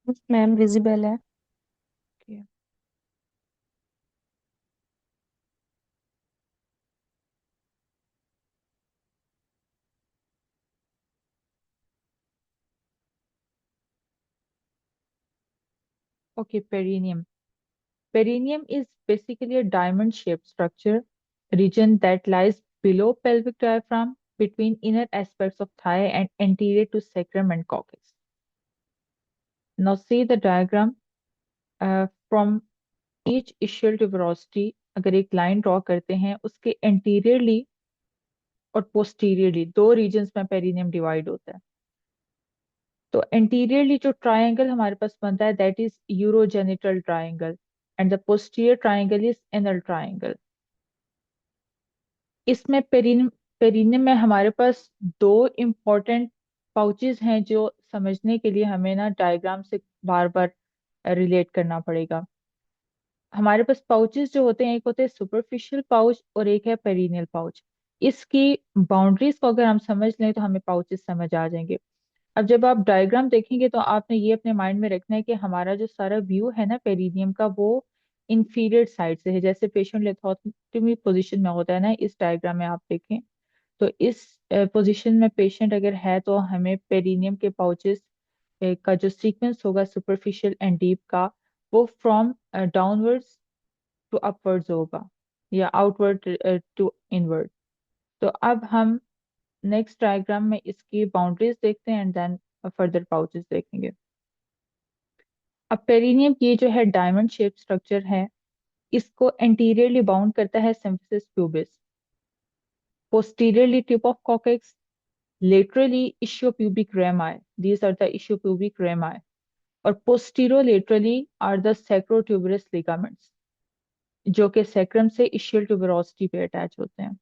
Ma'am visible है। Okay, perineum. Perineum is basically a diamond-shaped structure region that lies below pelvic diaphragm between inner aspects of thigh and anterior to sacrum and coccyx. Now see the diagram from each ischial tuberosity. अगर एक line draw करते हैं उसके anteriorly और posteriorly दो regions में perineum divide होता है। तो एंटीरियरली जो ट्रायंगल हमारे पास बनता है that is urogenital triangle and the posterior triangle is anal triangle. इसमें पेरिनियम में हमारे पास दो इम्पॉर्टेंट पाउचेस हैं जो समझने के लिए हमें ना डायग्राम से बार बार रिलेट करना पड़ेगा। हमारे पास पाउचेस जो होते हैं एक होते हैं सुपरफिशियल पाउच और एक है पेरिनियल पाउच। इसकी बाउंड्रीज को अगर हम समझ लें तो हमें पाउचेस समझ आ जाएंगे। अब जब आप डायग्राम देखेंगे तो आपने ये अपने माइंड में रखना है कि हमारा जो सारा व्यू है ना पेरिनियम का वो इंफीरियर साइड से है, जैसे पेशेंट लिथोटमी पोजीशन में होता है ना, इस डायग्राम में आप देखें तो इस पोजीशन में पेशेंट अगर है तो हमें पेरिनियम के पाउचेस का जो सीक्वेंस होगा सुपरफिशियल एंड डीप का वो फ्रॉम डाउनवर्ड्स टू अपवर्ड्स होगा या आउटवर्ड टू इनवर्ड। तो अब हम नेक्स्ट डायग्राम में इसकी बाउंड्रीज देखते हैं एंड देन फर्दर पाउचेस देखेंगे। अब पेरिनियम की जो है डायमंड शेप स्ट्रक्चर है इसको एंटीरियरली बाउंड करता है symphysis pubis, posteriorly tip of coccyx, laterally ischiopubic rami, these are the ischiopubic rami, और posterolaterally are the sacrotuberous ligaments जो कि sacrum से ischial tuberosity पे अटैच होते हैं।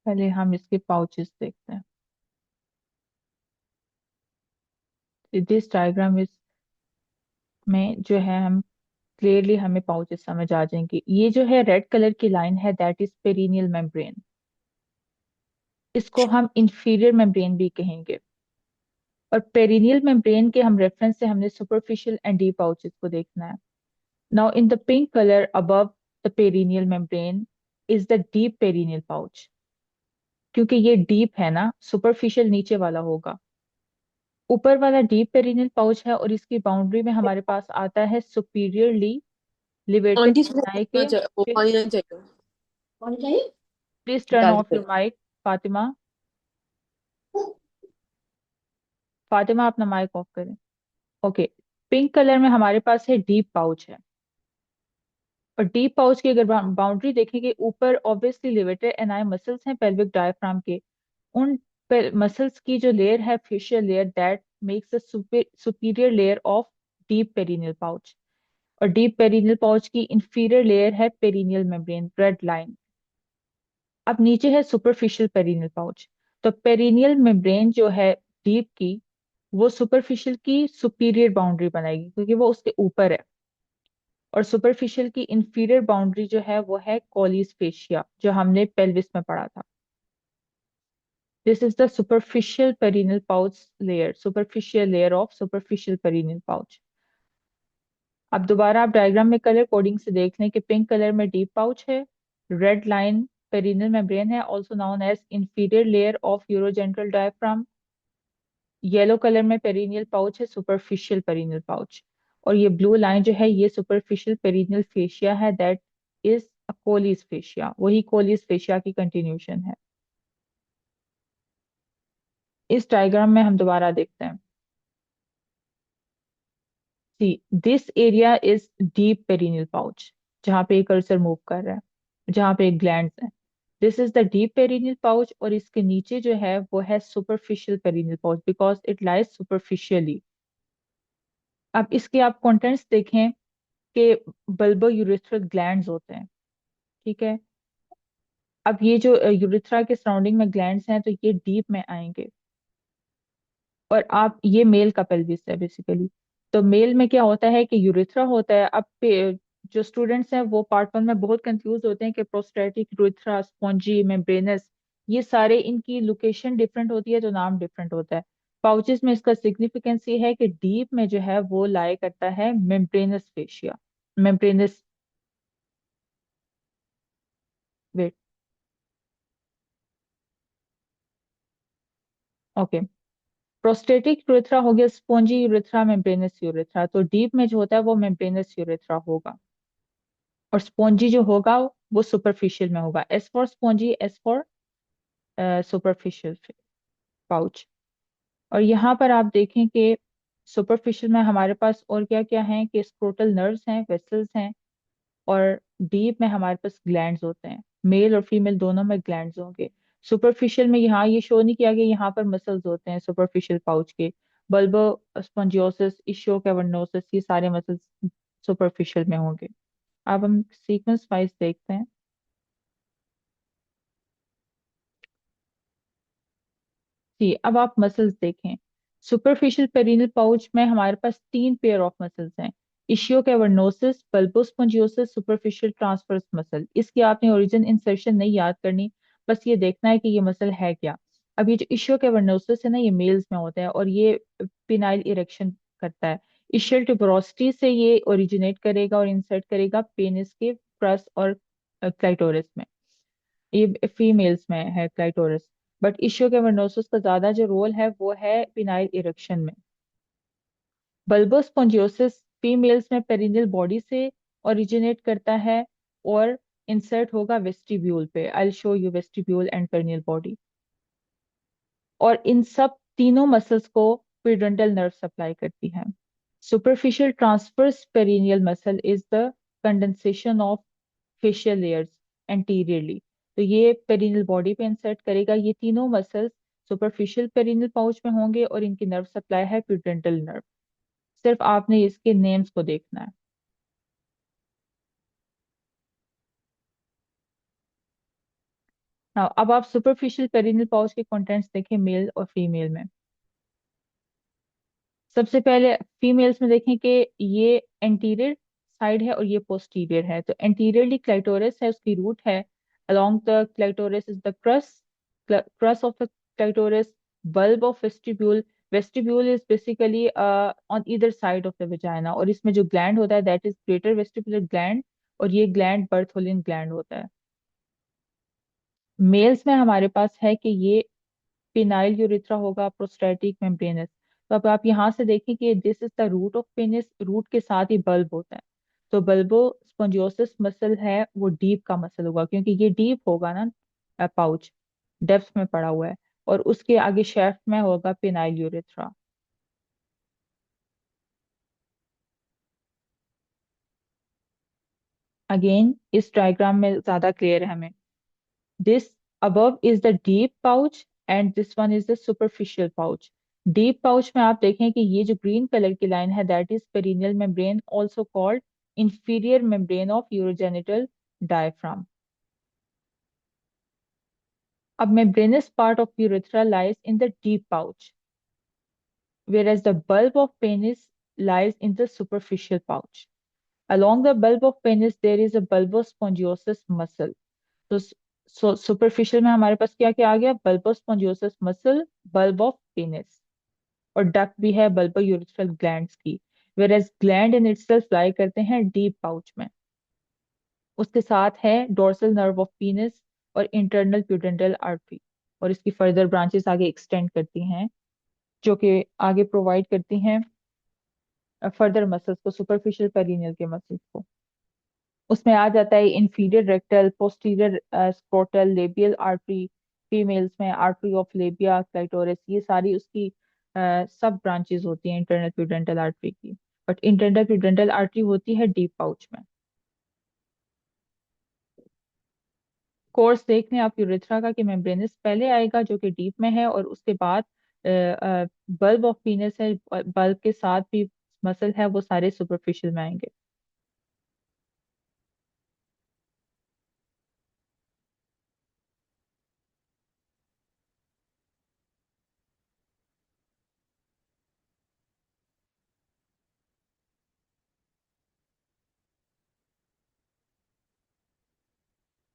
पहले हम इसके पाउचेस देखते हैं। दिस डायग्राम इस में जो है हम क्लियरली हमें पाउचेस समझ आ जाएंगे। ये जो है रेड कलर की लाइन है दैट इज पेरिनियल मेम्ब्रेन, इसको हम इंफीरियर मेम्ब्रेन भी कहेंगे। और पेरिनियल मेम्ब्रेन के हम रेफरेंस से हमने सुपरफिशियल एंड डीप पाउचेस को देखना है। Now in the pink colour above the perineal membrane is the deep perineal pouch, क्योंकि ये डीप है ना, सुपरफिशियल नीचे वाला होगा। ऊपर वाला डीप पेरिनियल पाउच है और इसकी बाउंड्री में हमारे पास आता है सुपीरियरली लिवेटेड आंटी एनाई के। वो पानी नहीं चाहिए। पानी चाहिए। प्लीज टर्न डाल ऑफ पे। Your mic Fatima. फातिमा अपना माइक ऑफ करें। ओके, पिंक कलर में हमारे पास है डीप पाउच है। और डीप पाउच की अगर बाउंड्री देखेंगे ऊपर ऑब्वियसली लिवेटेड एनाई मसल्स हैं पेल्विक डायफ्राम के। उन मसल्स की जो लेयर है fascial layer that makes a superior layer of deep perineal pouch. और डीप पेरिनियल पाउच की इंफीरियर लेयर है पेरिनियल मेम्ब्रेन रेड लाइन। अब नीचे है सुपरफिशियल पेरिनियल पाउच। तो पेरिनियल मेम्ब्रेन जो है डीप की वो सुपरफिशियल की सुपीरियर बाउंड्री बनाएगी क्योंकि वो उसके ऊपर है। और सुपरफिशियल की इंफीरियर बाउंड्री जो है वो है कॉलीज फेशिया जो हमने पेल्विस में पढ़ा था। This is the superficial perineal pouch layer, superficial layer of superficial perineal pouch. अब दोबारा आप डायग्राम में कलर कोडिंग से देख लें कि पिंक कलर में डीप पाउच है, रेड लाइन पेरिनियल मेम्ब्रेन है also known as inferior layer of urogenital diaphragm. Yellow colour में पेरिनियल पाउच है सुपरफिशियल पेरिनियल पाउच। और ये ब्लू लाइन जो है ये सुपरफिशियल पेरिनियल फेशिया है दैट इज कोलिस फेशिया, वही कोलिस फेशिया की कंटिन्यूशन है। इस डायग्राम में हम दोबारा देखते हैं। See this area is deep perineal pouch जहाँ पे कर्सर मूव कर रहा है, जहाँ पे ग्लैंड्स है। This is the deep perineal pouch और इसके नीचे जो है वो है superficial perineal pouch because it lies superficially. अब इसके आप कंटेंट्स देखें कि बल्बो यूरेथ्रल ग्लैंड्स होते हैं, ठीक है। अब ये जो यूरेथ्रा के सराउंडिंग में ग्लैंड्स हैं तो ये डीप में आएंगे। और आप ये मेल का पेल्विस है बेसिकली। तो मेल में क्या होता है कि यूरिथ्रा होता है। अब जो स्टूडेंट्स हैं वो पार्ट 1 में बहुत कंफ्यूज होते हैं कि प्रोस्टेटिक, यूरिथ्रा, स्पॉन्जी, मेम्ब्रेनस, ये सारे इनकी लोकेशन डिफरेंट होती है तो नाम डिफरेंट होता है। पाउचेस में इसका सिग्निफिकेंस ये है कि डीप में जो है वो लाई करता है membranous fascia, membranous, wait, okay. Prostatic urethra हो गया स्पॉन्जी यूरेथ्रा, मेम्ब्रेनस यूरेथ्रा। तो डीप में जो होता है वो मेम्ब्रेनस यूरेथ्रा होगा, और स्पॉन्जी जो होगा वो सुपरफिशियल में होगा। S for spongy, S for superficial pouch. और यहाँ पर आप देखें कि सुपरफिशियल में हमारे पास और क्या क्या है कि स्क्रोटल नर्व्स हैं, वेसल्स हैं, और डीप में हमारे पास ग्लैंड्स होते हैं। मेल और फीमेल दोनों में ग्लैंड्स होंगे। सुपरफिशियल में यहाँ ये शो नहीं किया गया, यहाँ पर मसल्स होते हैं सुपरफिशियल पाउच के। बल्बो स्पॉन्जियोसिस, इश्यो कैवर्नोसिस, ये सारे मसल्स सुपरफिशियल में होंगे। अब हम सीक्वेंस वाइज देखते हैं। जी, अब आप मसल्स देखें। सुपरफिशियल पेरिनल पाउच में हमारे पास 3 पेयर ऑफ मसल्स हैं। इशियो कैवर्नोसिस, बल्बोस्पोंजियोसिस, सुपरफिशियल ट्रांसवर्स मसल। इसकी आपने ओरिजिन इंसर्शन नहीं याद करनी, बस ये देखना है कि ये मसल है क्या। अब ये जो इशियो कैवर्नोसिस है ना, ये मेल्स में होता है और ये पिनाइल इरेक्शन करता है। इशियल ट्यूबरोसिटी से ये ओरिजिनेट करेगा और इंसर्ट करेगा पेनिस के प्रस और क्लाइटोरिस में। ये फीमेल्स में है क्लाइटोरिस। बट इश्यू कैवर्नोसिस का ज्यादा जो रोल है वो है पिनाइल इरेक्शन में। बल्बोस्पोंजियोसिस फीमेल्स में पेरिनियल बॉडी से ओरिजिनेट करता है और इंसर्ट होगा वेस्टिब्यूल पे। I show you vestibule and perineal body. और इन सब तीनों मसल्स को पेरिडोनटल नर्व सप्लाई करती है। Superficial transverse perineal muscle is the condensation of fascial layers anteriorly. तो ये पेरिनियल बॉडी पे इंसर्ट करेगा। ये तीनों मसल्स सुपरफिशियल पेरिनियल पाउच में होंगे और इनकी नर्व सप्लाई है पेरिडोनटल नर्व। सिर्फ आपने इसके नेम्स को देखना है। Now, अब आप सुपरफिशियल पेरिनियल पाउच के कंटेंट्स देखें मेल और फीमेल में। सबसे पहले फीमेल्स में देखें कि ये एंटीरियर साइड है और ये पोस्टीरियर है। तो एंटीरियरली क्लाइटोरिस है, उसकी रूट है। Along the clitoris is the cross of the clitoris, bulb of vestibule. Vestibule is basically on either side of the vagina, और इसमें जो ग्लैंड होता है that is greater vestibular gland, और ये ग्लैंड बर्थोलिन ग्लैंड होता है। मेल्स में हमारे पास है कि ये पिनाइल यूरिथ्रा होगा, प्रोस्टैटिक मेम्ब्रेनस। तो अब आप यहाँ से देखिए कि this is the root of penis, root के साथ ही बल्ब होता है। तो बल्बो स्पोंजियोसिस मसल है वो डीप का मसल होगा, क्योंकि ये डीप होगा ना, पाउच डेप्थ में पड़ा हुआ है। और उसके आगे शेफ्ट में होगा पिनाइल यूरिथ्रा। अगेन इस डायग्राम में ज्यादा क्लियर है हमें। This above is the deep pouch and this one is the superficial pouch. Deep pouch में आप देखें कि ये जो ग्रीन कलर की लाइन है that is perineal membrane, also called inferior membrane of urogenital diaphragm. अब membranous part of urethra lies in the deep pouch, whereas the bulb of penis lies in the superficial pouch. Along the bulb of penis there is a bulbospongiosus muscle. तो superficial में हमारे पास क्या क्या आ गया? बल्बोस्पोंजियोसिस muscle, bulb of penis, और duct भी है bulbo urethral glands की। वेरएज ग्लैंड इन इटसेल्फ लाई करते हैं डीप पाउच में। उसके साथ है डोर्सल नर्व ऑफ पीनिस और इंटरनल प्यूडेंटल आर्टरी, और इसकी फर्दर ब्रांचेस आगे एक्सटेंड करती हैं जो कि आगे प्रोवाइड करती हैं फर्दर मसल्स को, सुपरफिशियल पेरिनियल के मसल्स को। उसमें आ जाता है inferior rectal, posterior scrotal, labial artery. Females में आर्टरी ऑफ लेबिया, क्लाइटोरिस, ये सारी उसकी सब ब्रांचेस होती हैं इंटरनल प्यूडेंटल आर्टरी की। बट इंटरनल प्यूडेंटल आर्टरी होती है डीप पाउच में। कोर्स देख लें आप यूरेथ्रा का कि मेम्ब्रेनस पहले आएगा जो कि डीप में है, और उसके बाद बल्ब ऑफ पीनस है, बल्ब के साथ भी मसल है, वो सारे सुपरफिशियल में आएंगे।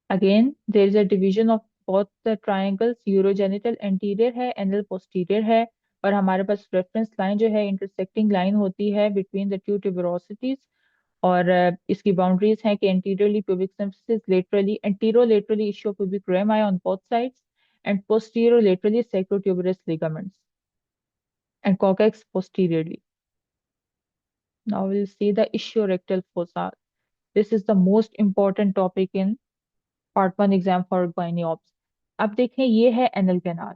Again there is a division of both the triangles, urogenital anterior है, एनल पोस्टीरियर है। और हमारे पास रेफरेंस लाइन जो है इंटरसेक्टिंग लाइन होती है बिटवीन द टू ट्यूबरोसिटीज। और इसकी बाउंड्रीज हैं कि anteriorly pubic symphysis, laterally anterolaterally ischiopubic rami on both sides, and posterolaterally sacrotuberous ligaments and coccyx posteriorly. Now we'll see the ischiorectal fossa. This is the most important topic in part 1 exam for gynae-obs. अब देखें ये है anal canal.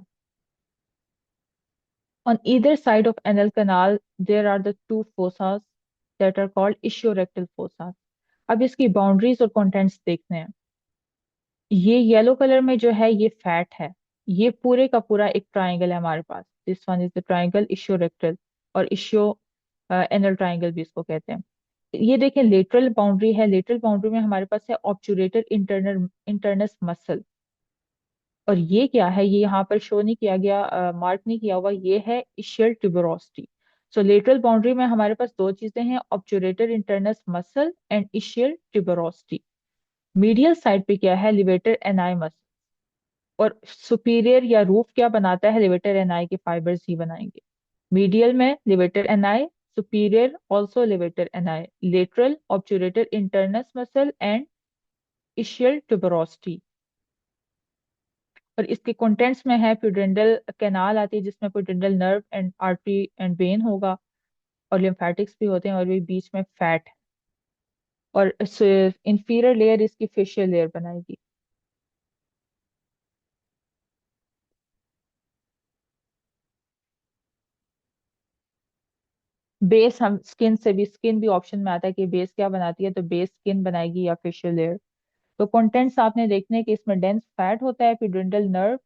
On either side of anal canal there are the two fossas that are called ischiorectal fossa. अब इसकी boundaries और contents देखते हैं। ये येलो कलर में जो है ये फैट है। ये पूरे का पूरा एक ट्राइंगल है हमारे पास। This one is the triangle ischiorectal, और इशियो एनल ट्राइंगल भी इसको कहते हैं। ये देखें लेटरल बाउंड्री है। लेटरल बाउंड्री में हमारे पास है ऑब्चुरेटर इंटरनल इंटरनस मसल। और ये क्या है, ये यहाँ पर शो नहीं किया गया, मार्क नहीं किया हुआ, ये है ischial tuberosity. So lateral boundary में हमारे पास दो चीजें हैं, obturator internus muscle and ischial tuberosity. Medial side पे क्या है, लिवेटर एनाई मसल। और सुपीरियर या रूफ क्या बनाता है, लिवेटर एनाई के फाइबर्स ही बनाएंगे। मीडियल में levator ani, superior also levator ani, lateral obturator internus muscle and ischial tuberosity. और इसके कंटेंट्स में है प्यूडेंडल कैनाल आती है जिसमें pudendal nerve and artery and vein होगा, और लिम्फेटिक्स भी होते हैं, और भी बीच में फैट है। और इंफीरियर लेयर इसकी फेशियल लेयर बनाएगी। बेस हम स्किन भी ऑप्शन में आता है कि बेस क्या बनाती है, तो बेस स्किन बनाएगी या फेशियल लेयर। तो कंटेंट्स आपने देखने हैं कि इसमें डेंस फैट होता है, प्यूडेंटल नर्व,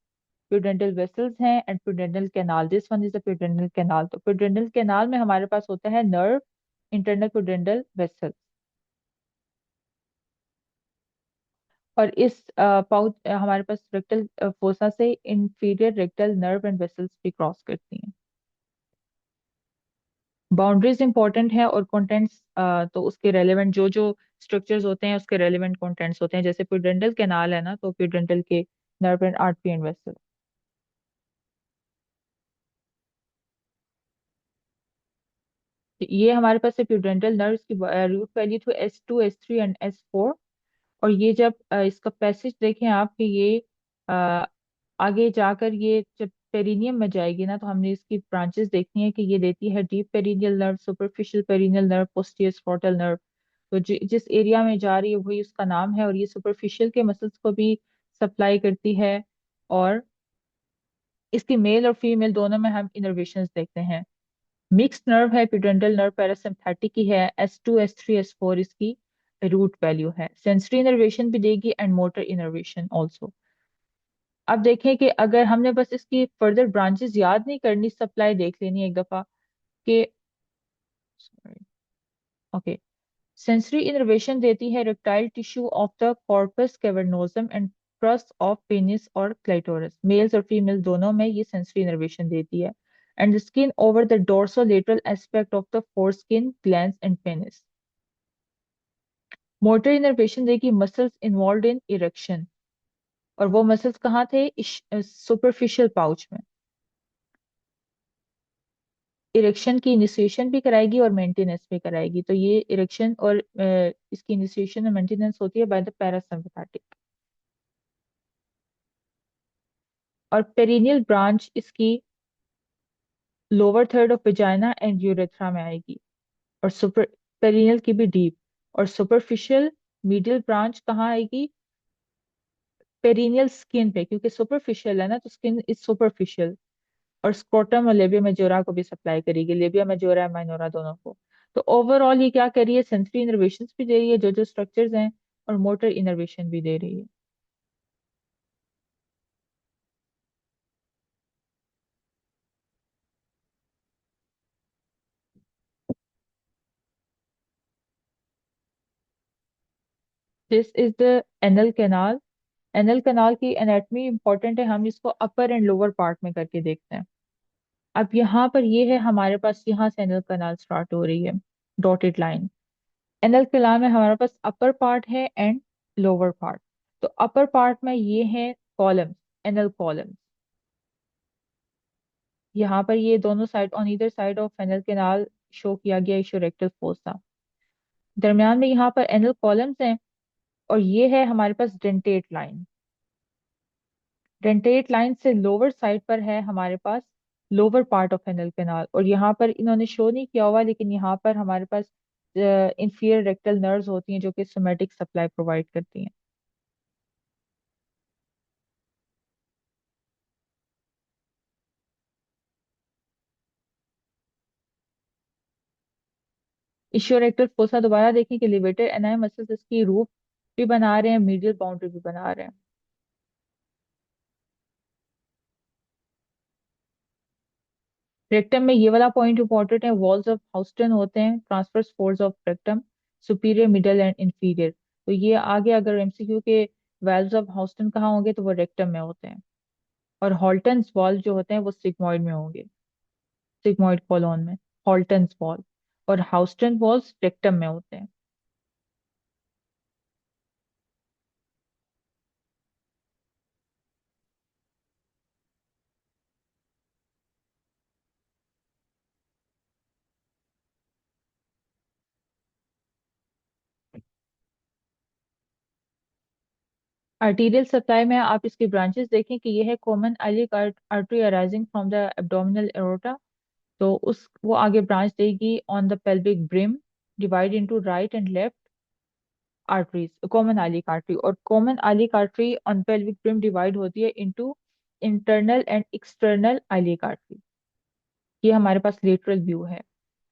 प्यूडेंटल वेसल्स हैं, and प्यूडेंटल canal. This one is the प्यूडेंटल canal. तो प्यूडेंटल कैनाल में हमारे पास होता है नर्व, इंटरनल प्यूडेंटल वेसल। और इस पाउच हमारे पास रेक्टल फोसा से inferior rectal nerve and vessels भी क्रॉस करती हैं। बाउंड्रीज इंपॉर्टेंट है, और कंटेंट्स तो उसके रेलेवेंट जो जो स्ट्रक्चर्स होते हैं उसके रेलेवेंट कंटेंट्स होते हैं। जैसे प्यूडेंटल कैनाल है ना, तो प्यूडेंटल के nerve and artery and vessel. ये हमारे पास है प्यूडेंटल नर्व की root value to S2 S3 and S4। और ये जब इसका पैसेज देखें आप कि ये अ, आगे जाकर ये जब पेरिनियम में जाएगी ना, तो हमने इसकी ब्रांचेस देखनी है कि ये देती है deep perineal nerve, superficial perineal nerve, posterior scrotal nerve. तो जिस एरिया में जा रही है वही उसका नाम है। और ये सुपरफिशियल के मसल्स को भी सप्लाई करती है। और इसकी मेल और फीमेल दोनों में हम इनर्वेशंस देखते हैं। मिक्स नर्व है, प्यूडेंटल नर्व पैरासिम्पैथिक की है, S2 S3 S4 इसकी रूट वैल्यू है। सेंसरी इनर्वेशन भी देगी एंड मोटर इनर्वेशन ऑल्सो। अब देखें कि अगर हमने बस इसकी फर्दर ब्रांचेस याद नहीं करनी, सप्लाई देख लेनी है एक दफा कि ओके। सेंसरी इनर्वेशन देती है erectile tissue of the corpus cavernosum and crus of penis और क्लाइटोरस। मेल्स और फीमेल्स दोनों में ये सेंसरी इनर्वेशन देती है। And the skin over the dorsolateral aspect of the foreskin, glans and penis. Motor innervation देगी मसल्स इन्वॉल्व इन इरेक्शन। और वो मसल्स कहाँ थे, सुपरफिशियल पाउच में। इरेक्शन की इनिशिएशन भी कराएगी और मेंटेनेंस भी कराएगी। तो ये इरेक्शन और इसकी इनिशिएशन और मेंटेनेंस होती है बाय द पैरासिम्पैथिक। और पेरिनियल ब्रांच इसकी lower third of vagina and urethra में आएगी। और सुपर पेरिनियल की भी डीप। और सुपरफिशियल मीडियल ब्रांच कहाँ आएगी, पेरिनियल स्किन पे, क्योंकि सुपरफिशियल है ना, तो स्किन इज सुपरफिशियल। और स्क्रोटम और लेबिया मेजोरा को भी सप्लाई करेगी, लेबिया मेजोरा माइनोरा दोनों को। तो ओवरऑल ये क्या कर रही है, सेंसरी इनर्वेशन भी दे रही है जो जो स्ट्रक्चर्स हैं, और मोटर इनर्वेशन भी दे रही है। This is the anal canal. Anal canal की एनाटमी इंपॉर्टेंट है, हम इसको अपर एंड लोअर पार्ट में करके देखते हैं। अब यहाँ पर ये है हमारे पास, यहाँ से एनल कैनाल स्टार्ट हो रही है, डॉटेड लाइन। एनल कैनाल में हमारे पास अपर पार्ट है एंड लोअर पार्ट। तो अपर पार्ट में ये है कॉलम्स, एनल कॉलम्स। यहाँ पर ये दोनों side, on either side of anal canal show किया गया इशोरेक्टल फोसा। दरमियान में यहाँ पर एनल कॉलम्स हैं, और ये है हमारे पास डेंटेट लाइन। डेंटेट लाइन से लोअर साइड पर है हमारे पास lower part of anal canal, और यहाँ पर इन्होंने शो नहीं किया हुआ, लेकिन यहाँ पर हमारे पास इंफीरियर रेक्टल नर्व्स होती हैं जो कि सोमेटिक सप्लाई प्रोवाइड करती हैं। इशियोरेक्टल फोसा दोबारा देखें कि लिवेटर एनाई मसल्स इसकी रूफ भी बना रहे हैं, मीडियल बाउंड्री भी बना रहे हैं। रेक्टम में ये वाला पॉइंट इंपॉर्टेंट है, वॉल्स ऑफ हाउस्टन होते हैं transverse force of rectum, superior middle and inferior. तो ये आगे अगर एमसीक्यू के वेल्व्स ऑफ हाउस्टन कहाँ होंगे तो वो रेक्टम में होते हैं, और हॉल्टन्स वॉल्व जो होते हैं वो सिग्मॉइड में होंगे, सिग्मॉइड कॉलोन में हॉल्टन्स वॉल्व, और हाउस्टन वॉल्व रेक्टम में होते हैं। आर्टीरियल सप्लाई में आप इसकी ब्रांचेस देखें कि ये है common iliac artery arising from the abdominal aorta. तो उस वो आगे ब्रांच देगी on the pelvic brim, divide into right and left arteries, common iliac artery. और common iliac artery on pelvic brim divide होती है into internal and external iliac artery. ये हमारे पास लेटरल व्यू है।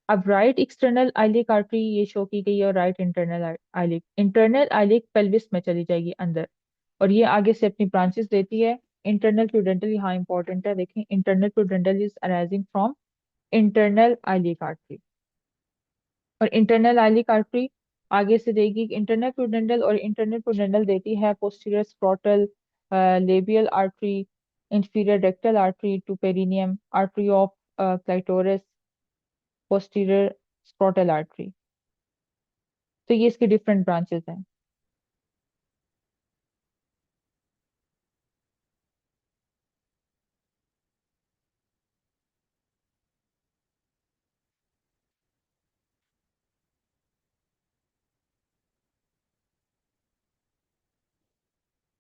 अब राइट एक्सटर्नल आइलिक आर्टरी ये show की गई है, और right internal iliac, internal iliac pelvis में चली जाएगी अंदर, और ये आगे से अपनी ब्रांचेस देती है। इंटरनल प्यूडेंटल यहाँ इंपॉर्टेंट है, देखें internal प्यूडेंटल is arising from internal iliac artery. और इंटरनल आइलिक आर्टरी आगे से देगी इंटरनल प्यूडेंटल, और इंटरनल प्यूडेंटल देती है posterior scrotal labial artery, inferior rectal artery to perineum, artery of clitoris, posterior scrotal artery. तो ये इसके डिफरेंट ब्रांचेस हैं।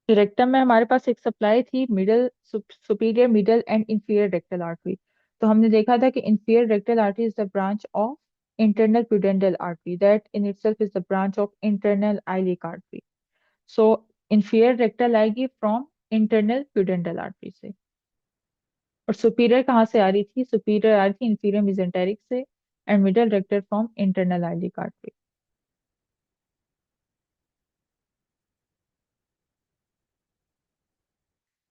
रेक्टम में हमारे पास एक सप्लाई थी middle, superior middle and inferior rectal artery. तो हमने देखा था कि inferior rectal artery is the branch of internal प्यूडेंटल artery that in itself is the branch of internal iliac artery. So inferior rectal आएगी फ्रॉम इंटरनल प्यूडेंटल आर्टरी से। और superior कहाँ से आ रही थी? सुपीरियर आ रही थी इंफीरियर मेसेंटेरिक से, and middle rectal from internal iliac artery.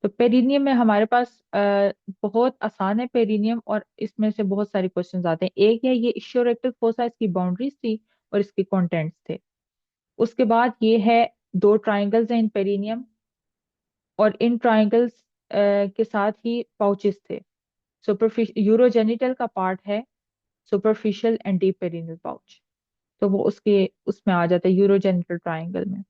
तो पेरिनियम में हमारे पास बहुत आसान है पेरिनियम, और इसमें से बहुत सारे क्वेश्चंस आते हैं। एक है ये इश्योरेक्टल फोसा, इसकी बाउंड्रीज थी और इसके कंटेंट्स थे। उसके बाद ये है दो ट्राइंगल्स हैं इन पेरिनियम, और इन ट्राइंगल्स के साथ ही पाउचेस थे। सुपरफिशियल यूरोजेनिटल का पार्ट है superficial and deep perineal pouch, तो वो उसके उसमें आ जाता है यूरोजेनिटल ट्राइंगल में।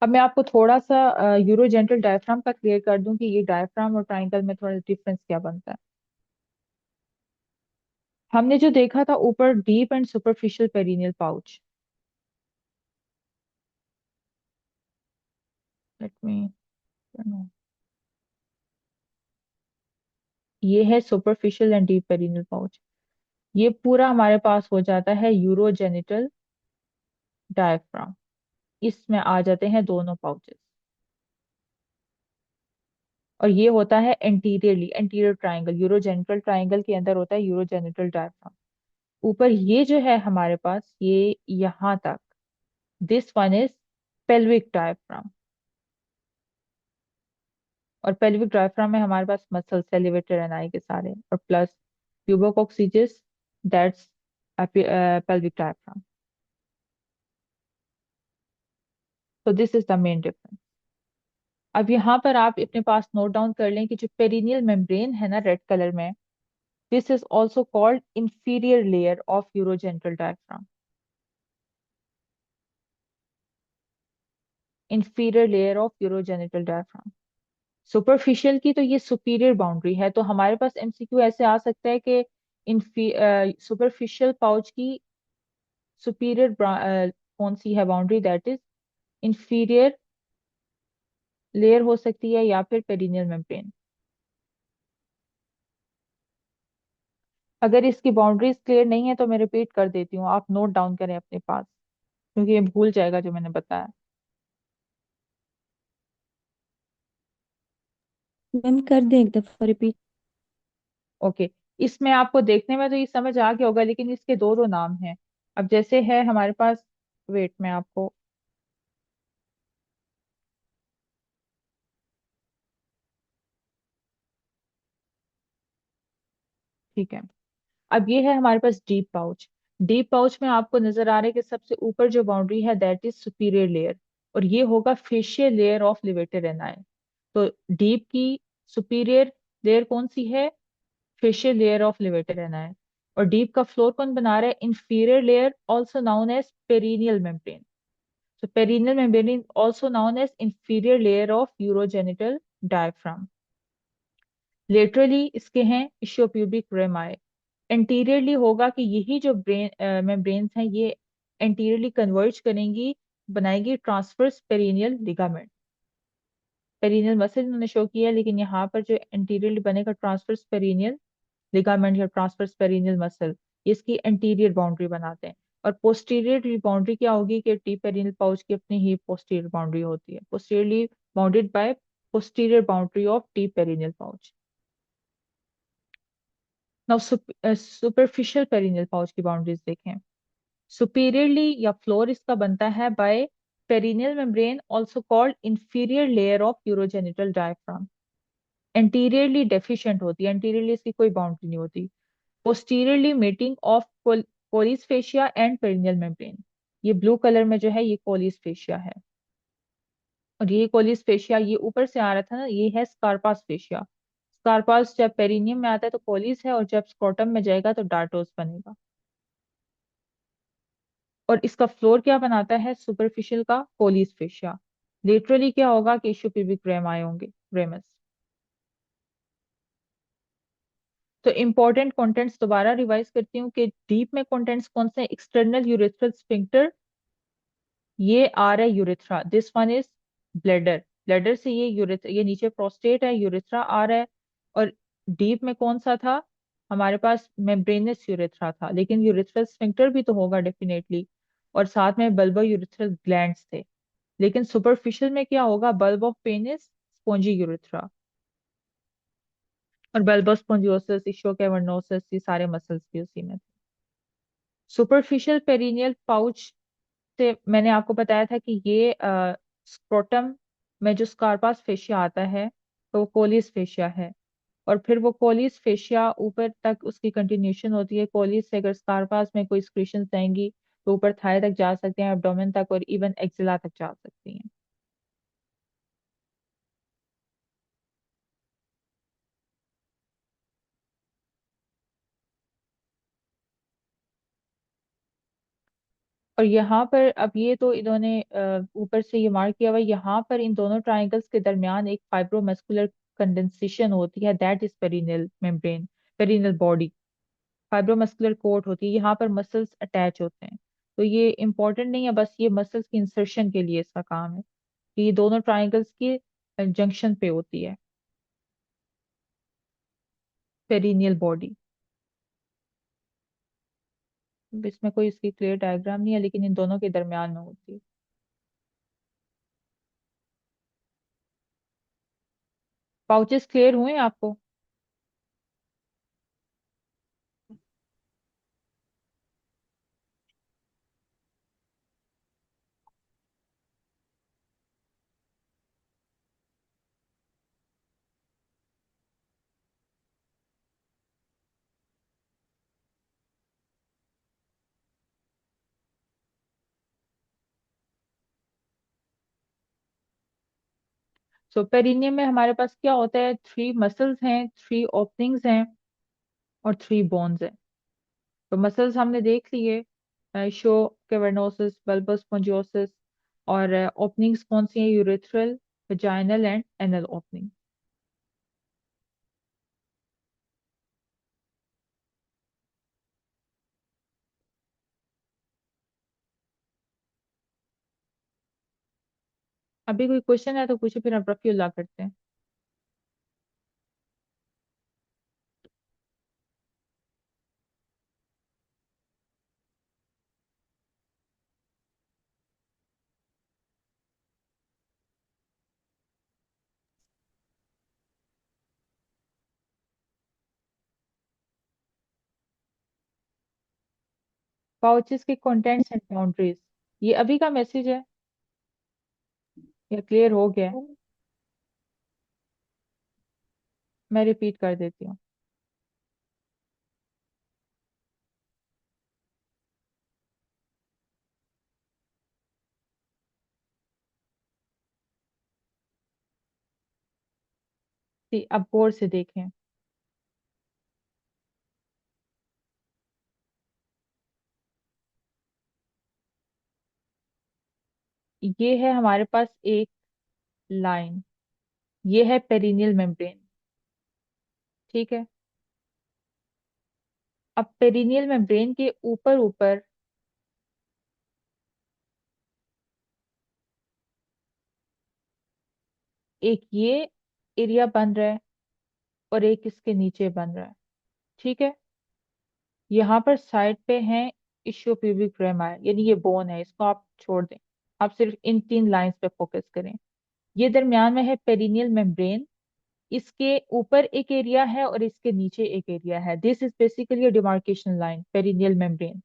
अब मैं आपको थोड़ा सा यूरोजेंटल डायफ्राम का क्लियर कर दूं कि ये डायफ्राम और ट्राइंगल में थोड़ा डिफरेंस क्या बनता है। हमने जो देखा था ऊपर deep and superficial perineal pouch, let me, ये है superficial and deep perineal pouch. ये पूरा हमारे पास हो जाता है यूरोजेनिटल डायफ्राम, इसमें आ जाते हैं दोनों पाउचेस। और ये होता है anteriorly, anterior triangle, urogenital triangle के अंदर होता है यूरोजेनिटल डायफ्राम। ऊपर ये जो है हमारे पास, ये यहाँ तक, this one is pelvic diaphragm. और पेल्विक डायफ्राम में हमारे पास मसल्स एलिवेटर एनाई के सारे, और प्लस ट्यूबोकोक्सीजिस, दैट्स पेल्विक डायफ्राम। तो this is the main difference. अब यहाँ पर आप अपने पास नोट डाउन कर लें कि जो पेरिनियल मेम्ब्रेन है ना रेड कलर में, this is also called inferior layer of urogenital diaphragm. Inferior layer of urogenital diaphragm. Superficial की तो ये सुपीरियर बाउंड्री है, तो हमारे पास एमसीक्यू ऐसे आ सकता है कि सुपरफिशियल पाउच की सुपीरियर कौन सी है boundary, that is inferior layer हो सकती है या फिर पेरिनियल मेम्ब्रेन। अगर इसकी बाउंड्रीज क्लियर नहीं है तो मैं रिपीट कर देती हूँ, आप नोट डाउन करें अपने पास, क्योंकि ये भूल जाएगा जो मैंने बताया। मैम कर दें एक दफा रिपीट। ओके। इसमें आपको देखने में तो ये समझ आ गया होगा, लेकिन इसके दो दो नाम हैं। अब जैसे है हमारे पास, वेट में आपको, ठीक है। अब ये है हमारे पास डीप पाउच। डीप पाउच में आपको नजर आ रहा है कि सबसे ऊपर जो बाउंड्री है दैट इज सुपीरियर लेयर, और ये होगा fascial layer of levator ani. तो डीप की सुपीरियर लेयर कौन सी है? Fascial layer of levator ani. और डीप का फ्लोर कौन बना रहा है? Inferior layer, also known as perineal membrane. So perineal membrane is also known as inferior layer of urogenital diaphragm. Laterally इसके हैं इशियोप्यूबिक रेमाए। एंटीरियरली होगा कि यही जो ब्रेन मेम्ब्रेन्स हैं ये एंटीरियरली कन्वर्ज करेंगी, बनाएगी transverse perineal ligament. Perineal muscle इन्होंने शो किया है, लेकिन यहाँ पर जो एंटीरियरली बनेगा ट्रांसवर्स पेरिनियल लिगामेंट या ट्रांसवर्स पेरिनियल मसल, इसकी एंटीरियर बाउंड्री बनाते हैं। और पोस्टीरियर बाउंड्री क्या होगी कि टी पेरिनियल पाउच की अपनी ही पोस्टीरियर बाउंड्री होती है, posteriorly bounded by posterior boundary of the perineal pouch. Now superficial perineal pouch की बाउंड्रीज देखें। सुपीरियरली या फ्लोर इसका बनता है by perineal membrane, also called inferior layer of urogenital diaphragm. Anteriorly deficient होती है, एंटीरियरली इसकी कोई बाउंड्री नहीं होती। Posteriorly meeting of Colles fascia and perineal membrane. ये ब्लू कलर में जो है ये कोलिस फेशिया है। और ये कोलिस फेशिया, ये ऊपर से आ रहा था ना, ये है स्कारपास फेशिया। स्कारपास जब पेरिनियम में आता है तो कोलिस है, और जब स्क्रोटम में जाएगा तो डार्टोस बनेगा। और इसका फ्लोर क्या बनाता है? सुपरफिशियल का कोलिस फेशिया। लेटरली क्या होगा कि इशूपिबिक रेम आए होंगे, रेमस। तो इंपॉर्टेंट कंटेंट्स दोबारा रिवाइज करती हूँ कि डीप में कंटेंट्स कौन से? एक्सटर्नल यूरेथ्रल स्फिंक्टर, ये आ रहा है urethra, this one is bladder. Bladder से ये यूरेथ्रा, ये नीचे प्रोस्टेट है, यूरेथ्रा आ रहा है। और डीप में कौन सा था? हमारे पास मेम्ब्रेनस यूरेथ्रा था, लेकिन यूरेथ्रल स्फिंक्टर भी तो होगा डेफिनेटली। और साथ में बल्बो यूरेथ्रल ग्लैंड्स थे। लेकिन सुपरफिशियल में क्या होगा? Bulb of penis, spongy urethra. और बल्बो स्पोंजियोसिस, इशो कैवर्नोसिस, ये सारे मसल्स भी उसी में थे। सुपरफिशियल पेरिनियल पाउच से मैंने आपको बताया था कि ये स्क्रोटम में जो स्कारपास फेशिया आता है तो वो कोलिस फेशिया है। और फिर वो कोलिस फेशिया ऊपर तक उसकी कंटिन्यूशन होती है। कोलिस से अगर स्कारपास में कोई स्क्रीशन जाएंगी तो ऊपर थाई तक जा सकते हैं, एब्डोमेन तक, और इवन एक्सिला तक जा सकती हैं। और यहाँ पर अब ये तो इन्होंने ऊपर से ये मार्क किया हुआ है, यहाँ पर इन दोनों ट्राइंगल्स के दरमियान एक फाइब्रोमस्कुलर कंडेंसेशन होती है, that is perineal membrane, perineal body. Fibromuscular coat होती है, यहाँ पर मसल्स अटैच होते हैं। तो ये इंपॉर्टेंट नहीं है, बस ये मसल्स की इंसर्शन के लिए इसका काम है कि ये दोनों ट्राइंगल्स की जंक्शन पे होती है पेरिनियल बॉडी। इसमें कोई इसकी क्लियर डायग्राम नहीं है, लेकिन इन दोनों के दरमियान में होती है। पाउचेस क्लियर हुए आपको? सो पेरिनियम में हमारे पास क्या होता है? थ्री मसल्स हैं, थ्री ओपनिंग्स हैं, और थ्री बोन्स हैं। तो मसल्स हमने देख लिए, शो कैवर्नोसिस, बल्बस स्पोंजियोसिस, और ओपनिंग्स कौन सी हैं? Urethral, vaginal and anal opening. अभी कोई क्वेश्चन है तो पूछे, फिर हम रफीउल्लाह करते हैं। पाउचेस के कंटेंट्स एंड बाउंड्रीज, ये अभी का मैसेज है या क्लियर हो गया है? मैं रिपीट कर देती हूँ। अब गौर से देखें। ये है हमारे पास एक लाइन, ये है पेरिनियल मेम्ब्रेन। ठीक है। अब पेरिनियल मेम्ब्रेन के ऊपर ऊपर एक ये एरिया बन रहा है और एक इसके नीचे बन रहा है। ठीक है। यहाँ पर साइड पे है इशियोप्यूबिक रेमाय, यानी ये बोन है, इसको आप छोड़ दें। आप सिर्फ इन तीन लाइंस पे फोकस करें। ये दरमियान में है पेरिनियल मेम्ब्रेन, इसके ऊपर एक एरिया है और इसके नीचे एक एरिया है। This is basically demarcation line, perineal membrane.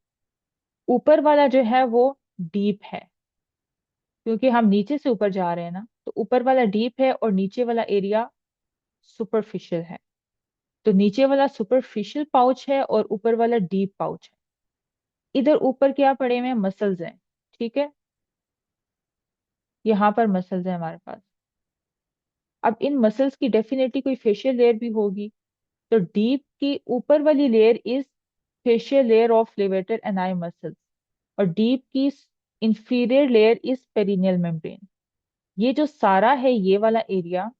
ऊपर वाला जो है वो डीप है, क्योंकि हम नीचे से ऊपर जा रहे हैं ना, तो ऊपर वाला डीप है और नीचे वाला एरिया सुपरफिशियल है। तो नीचे वाला सुपरफिशियल पाउच है और ऊपर वाला डीप पाउच है। इधर ऊपर क्या पड़े हुए हैं? मसल्स हैं। ठीक है। यहाँ पर मसल्स हैं हमारे पास। अब इन मसल्स की डेफिनेटली कोई फेशियल लेयर भी होगी। तो डीप की ऊपर वाली layer is fascial layer of levator ani muscles, और डीप की inferior layer is perineal membrane. ये जो सारा है ये वाला एरिया,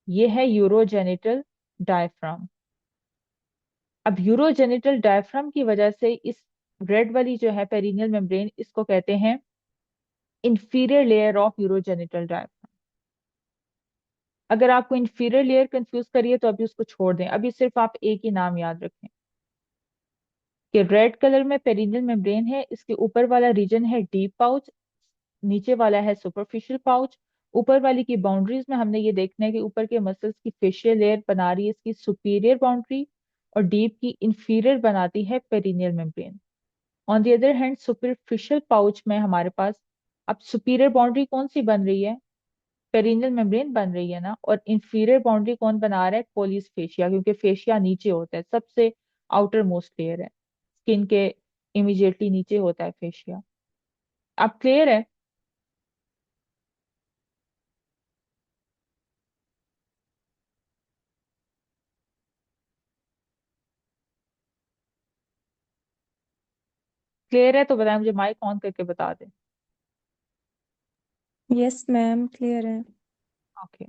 ये है यूरोजेनिटल डायफ्राम। अब यूरोजेनिटल डायफ्राम की वजह से इस रेड वाली जो है पेरिनियल मेम्ब्रेन, इसको कहते हैं inferior layer of urogenital diaphragm. अगर आपको इंफीरियर लेयर कंफ्यूज करिए तो अभी उसको छोड़ दें, अभी सिर्फ आप एक ही नाम याद रखें कि रेड कलर में पेरिनियल मेम्ब्रेन है, इसके ऊपर वाला रीजन है डीप पाउच, नीचे वाला है सुपरफिशियल पाउच। ऊपर वाली की बाउंड्रीज में हमने ये देखना है कि ऊपर के मसल्स की फेशियल लेयर बना रही है इसकी सुपीरियर बाउंड्री, और डीप की इंफीरियर बनाती है perineal membrane. On the other hand superficial pouch में हमारे पास अब सुपीरियर बाउंड्री कौन सी बन रही है? पेरिनियल मेम्ब्रेन बन रही है ना। और इंफीरियर बाउंड्री कौन बना रहा है? कोलिस फेशिया, क्योंकि फेशिया नीचे होता है, सबसे आउटर मोस्ट लेयर है, स्किन के इमीडिएटली नीचे होता है फेशिया। अब क्लियर है? क्लियर है तो बताएं मुझे, माइक ऑन करके बता दें। यस मैम, क्लियर है। ओके।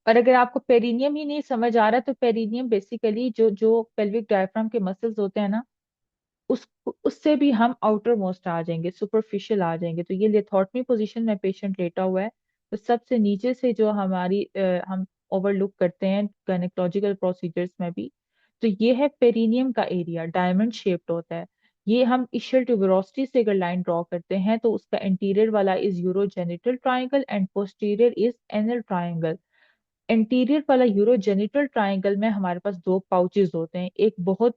और अगर आपको पेरिनियम ही नहीं समझ आ रहा, तो पेरिनियम बेसिकली जो जो पेल्विक डायफ्राम के मसल्स होते हैं ना, उस उससे भी हम आउटर मोस्ट आ जाएंगे, सुपरफिशियल आ जाएंगे। तो ये लेथॉर्टमी पोजीशन में पेशेंट लेटा हुआ है, तो सबसे नीचे से जो हमारी हम ओवरलुक करते हैं गायनेकोलॉजिकल प्रोसीजर्स में भी, तो ये है पेरिनियम का एरिया, डायमंड शेप्ड होता है। ये हम इशियल ट्यूबरोसिटी से अगर लाइन ड्रॉ करते हैं तो उसका इंटीरियर वाला is urogenital triangle and posterior is anal triangle. Interior वाला यूरोजेनिटल ट्राइंगल में हमारे पास दो पाउचेस होते हैं, एक बहुत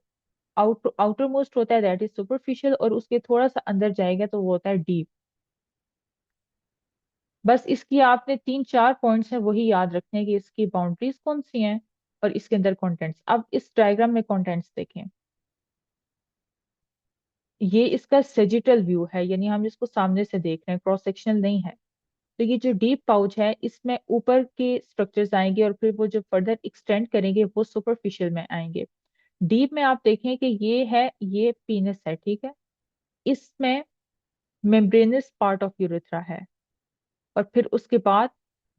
आउटर मोस्ट होता है दैट इज सुपरफिशियल, और उसके थोड़ा सा अंदर जाएगा तो वो होता है डीप। बस इसकी आपने तीन चार पॉइंट्स हैं वही याद रखने हैं कि इसकी बाउंड्रीज कौन सी हैं और इसके अंदर कंटेंट्स। अब इस डायग्राम में कंटेंट्स देखें। ये इसका सेजिटल व्यू है, यानी हम इसको सामने से देख रहे हैं, क्रॉस सेक्शनल नहीं है। तो ये जो डीप पाउच है इसमें ऊपर के स्ट्रक्चर्स आएंगे और फिर वो जो फर्दर एक्सटेंड करेंगे वो सुपरफिशियल में आएंगे। डीप में आप देखें कि ये है, ये पीनस है। ठीक है। इसमें मेम्ब्रेनस पार्ट ऑफ यूरेथ्रा है। और फिर उसके बाद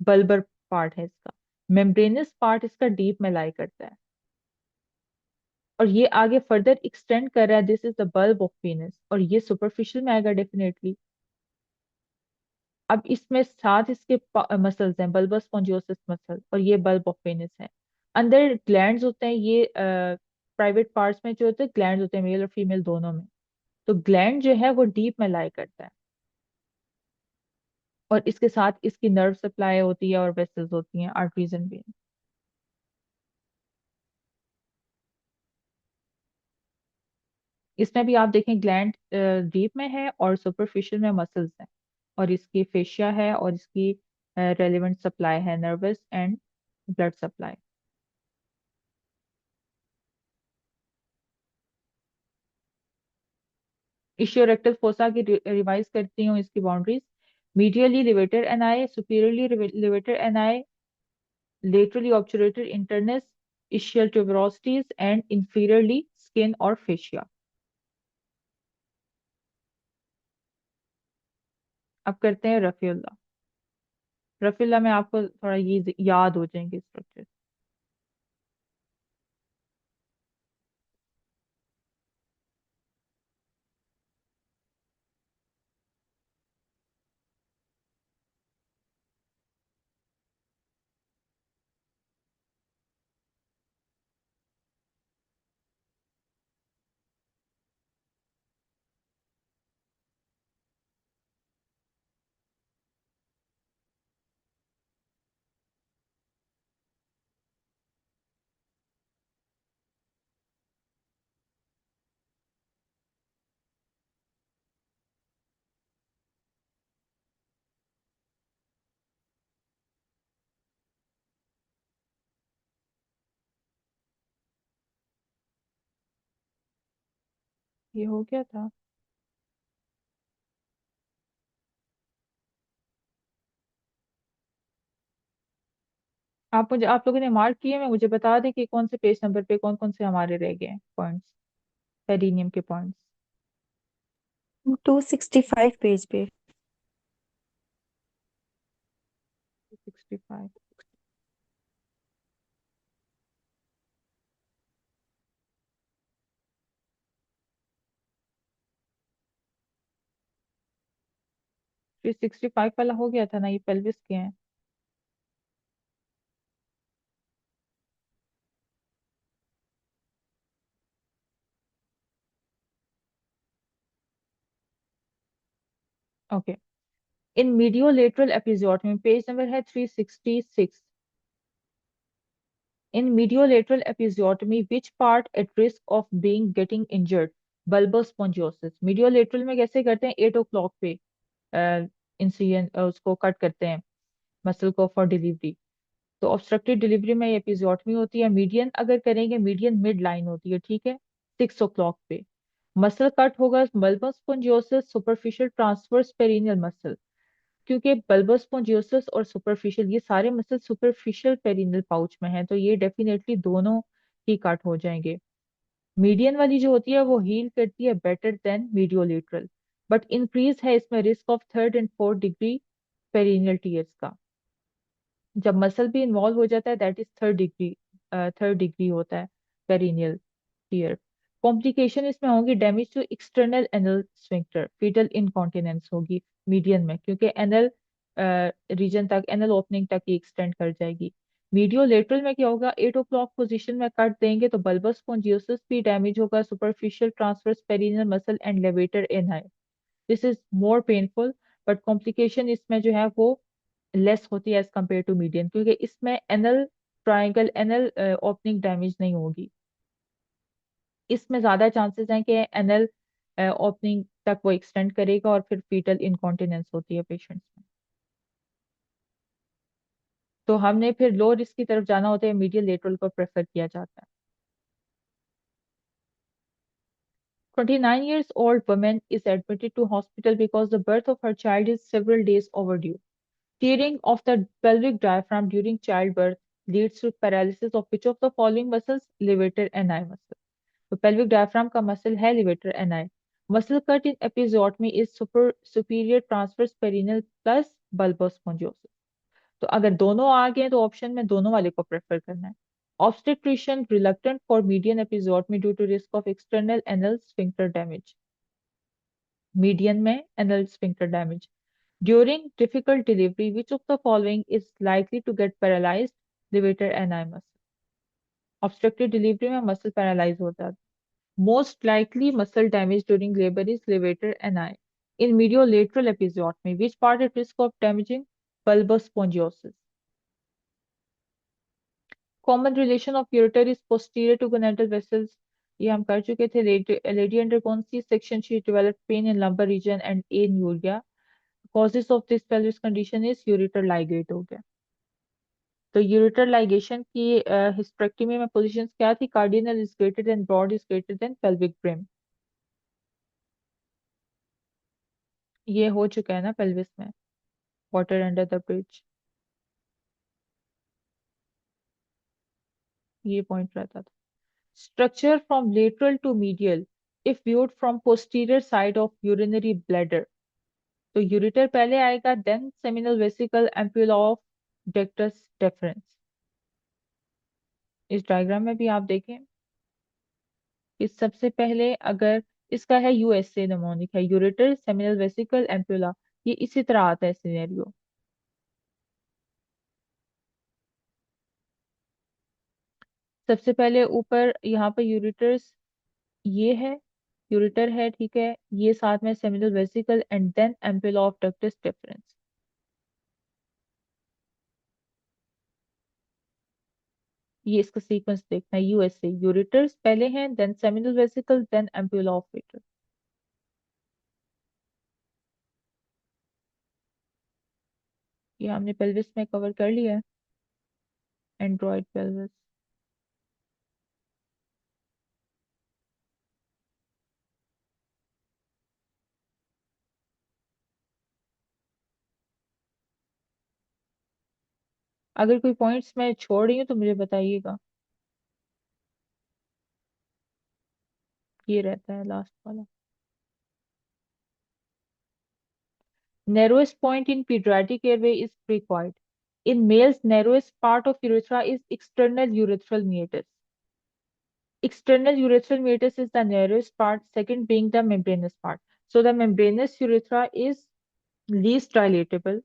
बल्बर पार्ट है इसका। मेम्ब्रेनस पार्ट इसका डीप में लाई करता है, और ये आगे फर्दर एक्सटेंड कर रहा है। This is the bulb of penis, और ये सुपरफिशियल में आएगा डेफिनेटली। अब इसमें साथ इसके मसल्स हैं, बल्बस स्पॉन्जियोसिस मसल, और ये बल्ब ऑफ पेनिस है। अंदर ग्लैंड्स होते हैं, ये प्राइवेट पार्ट्स में जो होते हैं ग्लैंड्स होते हैं, मेल और फीमेल दोनों में। तो ग्लैंड जो है वो डीप में लाई करता है, और इसके साथ इसकी नर्व सप्लाई होती है और वेसल्स होती हैं, आर्टरीज एंड वेन। इसमें भी आप देखें ग्लैंड डीप में है और सुपरफिशियल में मसल्स हैं, और इसकी फेशिया है, और इसकी रेलिवेंट सप्लाई है, nerves and blood supply. Ischiorectal fossa की रिवाइज करती हूँ इसकी boundaries. Medially levator ani, superiorly levator ani, laterally obturator internus, ischial tuberosities, and inferiorly skin और फेशिया। अब करते हैं रफीउल्ला। रफीउल्ला में आपको थोड़ा ये याद हो जाएंगे स्ट्रक्चर। ये हो गया था। आप लोगों ने मार्क किए, मैं मुझे बता दें कि कौन से पेज नंबर पे कौन कौन से हमारे रह गए हैं पॉइंट्स, पेरिनियम के पॉइंट्स। 265 पेज पे। 65। फिर 65 वाला हो गया था ना, ये पेल्विस के हैं। Okay. In mediolateral episiotomy, page number है 366। In mediolateral episiotomy which part at risk of being getting injured? Bulbospongiosus. Mediolateral में कैसे करते हैं, 8 o'clock पे इंसिजन उसको कट करते हैं, मसल को फॉर डिलीवरी। तो ऑब्स्ट्रक्टिव डिलीवरी में एपिजियोटमी होती है। मीडियन अगर करेंगे, मीडियन मिड लाइन होती है, ठीक है, 6 o'clock पे। मसल कट होगा bulbospongiosus, superficial transverse perineal muscle. क्योंकि बल्बस स्पॉन्जियोसिस और सुपरफिशियल, ये सारे मसल सुपरफिशियल पेरिनियल पाउच में हैं, तो ये डेफिनेटली दोनों ही कट हो जाएंगे। मीडियन वाली जो होती है वो हील करती है better than mediolateral, but increase है इसमें risk of 3rd and 4th degree perineal tears का। जब मसल भी इन्वॉल्व हो जाता है, that is 3rd degree, 3rd degree होता है पेरिनियल टीयर। कॉम्प्लिकेशन इसमें होगी damage to external anal sphincter, fetal incontinence होगी मीडियन में, क्योंकि एनल रीजन तक, एनल ओपनिंग तक ही एक्सटेंड कर जाएगी। मीडियोलेटरल में क्या होगा, 8 o'clock पोजीशन में कट देंगे तो बल्बस स्पॉन्जियोसिस भी डैमेज होगा, superficial transverse perineal muscle and levator इन है। This is more painful, but complication इसमें जो है वो लेस होती है एज कम्पेयर टू मीडियन, क्योंकि इसमें anal triangle, anal opening damage नहीं होगी। इसमें ज्यादा चांसेस हैं कि एनल ओपनिंग तक वो एक्सटेंड करेगा, और फिर फीटल इनकॉन्टिनेंस होती है पेशेंट्स में। तो हमने फिर लो रिस्क की तरफ जाना होता है, मीडियल लेटरल को प्रेफर किया जाता है। 29 years old woman is admitted to hospital because the birth of her child is several days overdue. Tearing of the pelvic diaphragm during childbirth leads to paralysis of which of the following muscles? Levator ani muscle. तो pelvic diaphragm का muscle है levator ani। Muscle cut in episiotomy is superior transverse perineal plus bulbospongiosus. तो अगर दोनों आ गए तो option में दोनों वाले को प्रेफर करना है। Obstetrician reluctant for median episiotomy due to risk of external anal sphincter damage. Median में anal sphincter damage during difficult delivery, which of the following is likely to get paralysed, levator ani muscle. Obstructive delivery में muscle paralyse होता है। Most likely muscle damage during labour is levator ani. In mediolateral episiotomy में which part at risk of damaging, bulbospongiosus. Common relation of ureter is posterior to gonadal vessels, ये हम कर चुके थे। Lady under कौन सी section she develop pain in lumbar region and anuria. Causes of this pelvis condition is ureter ligate हो गया। तो यूरेटर लाइगेशन की हिस्टेरेक्टमी में पोजीशंस क्या थी? Cardinal is greater than, broad is greater than, pelvic brim. ये हो चुका है ना पेल्विस में, वाटर अंडर द ब्रिज, ये पॉइंट रहता था। Structure from lateral to medial if viewed from posterior side of urinary bladder. तो यूरेटर पहले आएगा, then seminal vesicle, ampulla of ductus deferens. इस डायग्राम में भी आप देखें कि सबसे पहले अगर इसका है यूएसए नमोनिक है, यूरेटर, सेमिनल वेसिकल, एम्प्यूला, ये इसी तरह आता है सिनेरियो। सबसे पहले ऊपर यहाँ पर यूरेटर्स ये है, यूरेटर है, ठीक है, ये साथ में seminal vesicle and then ampulla of ductus deferens. ये इसका सीक्वेंस देखना है, यूएसए यूरेटर्स पहले हैं, then seminal vesicle, then ampulla of waiter. ये हमने पेल्विस में कवर कर लिया है, एंड्रॉइड पेल्विस। अगर कोई पॉइंट्स मैं छोड़ रही हूँ तो मुझे बताइएगा। ये रहता है लास्ट वाला। Narrowest point in pediatric airway is precoid. In males, narrowest part of urethra is external urethral meatus. External urethral meatus is the narrowest part, second being the membranous part. So the membranous urethra is least dilatable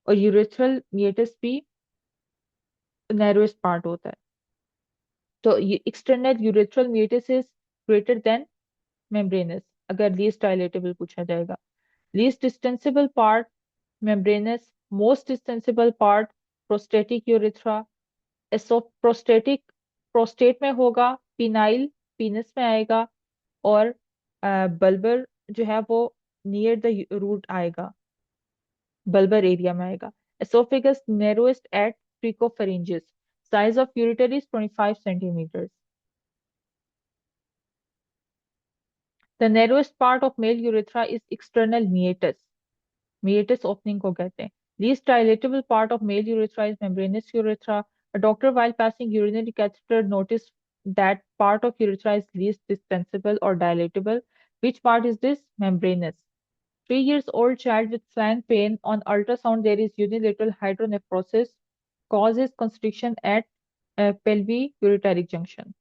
और urethral meatus भी narrowest part होता है। तो external urethral meatus is greater than membranous अगर least dilatable पूछा जाएगा। Least distensible part membranous, most distensible part prostatic urethra। Prostatic prostate में होगा, पिनाइल पीनस में आएगा, और बल्बर जो है वो नियर द रूट आएगा, बल्बर एरिया में आएगा। Oesophagus narrowest at cricopharyngeus. Size of ureter is 25 centimetre. The narrowest part of male urethra is external meatus। meatus opening को कहते हैं। Least dilatable part of male urethra is membranous urethra. A doctor, while passing urinary catheter, noticed that part of urethra is least distensible or dilatable. Which part is this? Membranous. 3 years old child with flank pain. On ultrasound, there is unilateral hydronephrosis. Cause is constriction at pelvic-ureteric junction.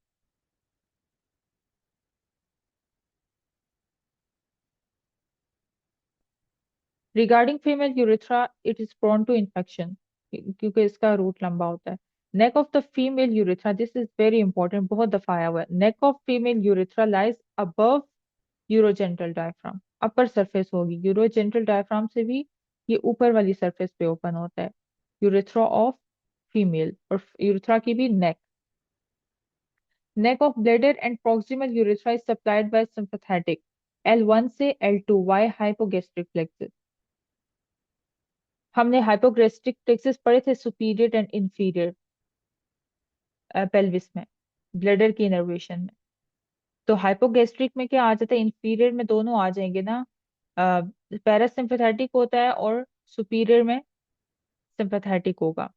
Regarding female urethra, it is prone to infection क्योंकि इसका root लंबा होता है। Neck of the female urethra, this is very important, बहुत दफा आया हुआ है। Neck of female urethra lies above urogenital diaphragm. Upper surface होगी, यूरोजेंटल डायफ्राम से भी ये ऊपर वाली सरफेस पे ओपन होता है। यूरेथ्रा ऑफ फीमेल और यूरेथ्रा की भी neck. Neck of bladder and proximal urethra is supplied by sympathetic L1 से L2। Via hypogastric plexus. हमने हाइपोग्रेस्टिक प्लेक्सस पढ़े थे सुपीरियर एंड इंफीरियर पेल्विस में, ब्लैडर की इनर्वेशन में। तो हाइपोगैस्ट्रिक में क्या आ जाता है? इंफीरियर में दोनों आ जाएंगे ना, पैरासिम्पैथेटिक होता है और सुपीरियर में सिंपैथेटिक होगा।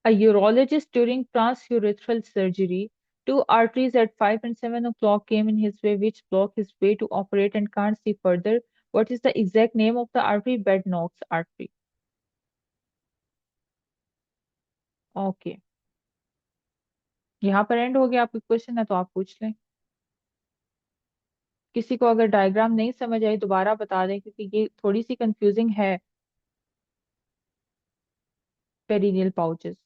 A urologist during transurethral surgery. Two arteries at 5 and 7 o'clock came in his way, which block his way to operate and can't see further. What is the exact name of the artery? Bed Knox artery. Okay, यहाँ पर and हो गया। आपकी question है तो आप पूछ लें। किसी को अगर डायग्राम नहीं समझ आई दोबारा बता दें, क्योंकि ये थोड़ी सी कंफ्यूजिंग है। Perineal pouches.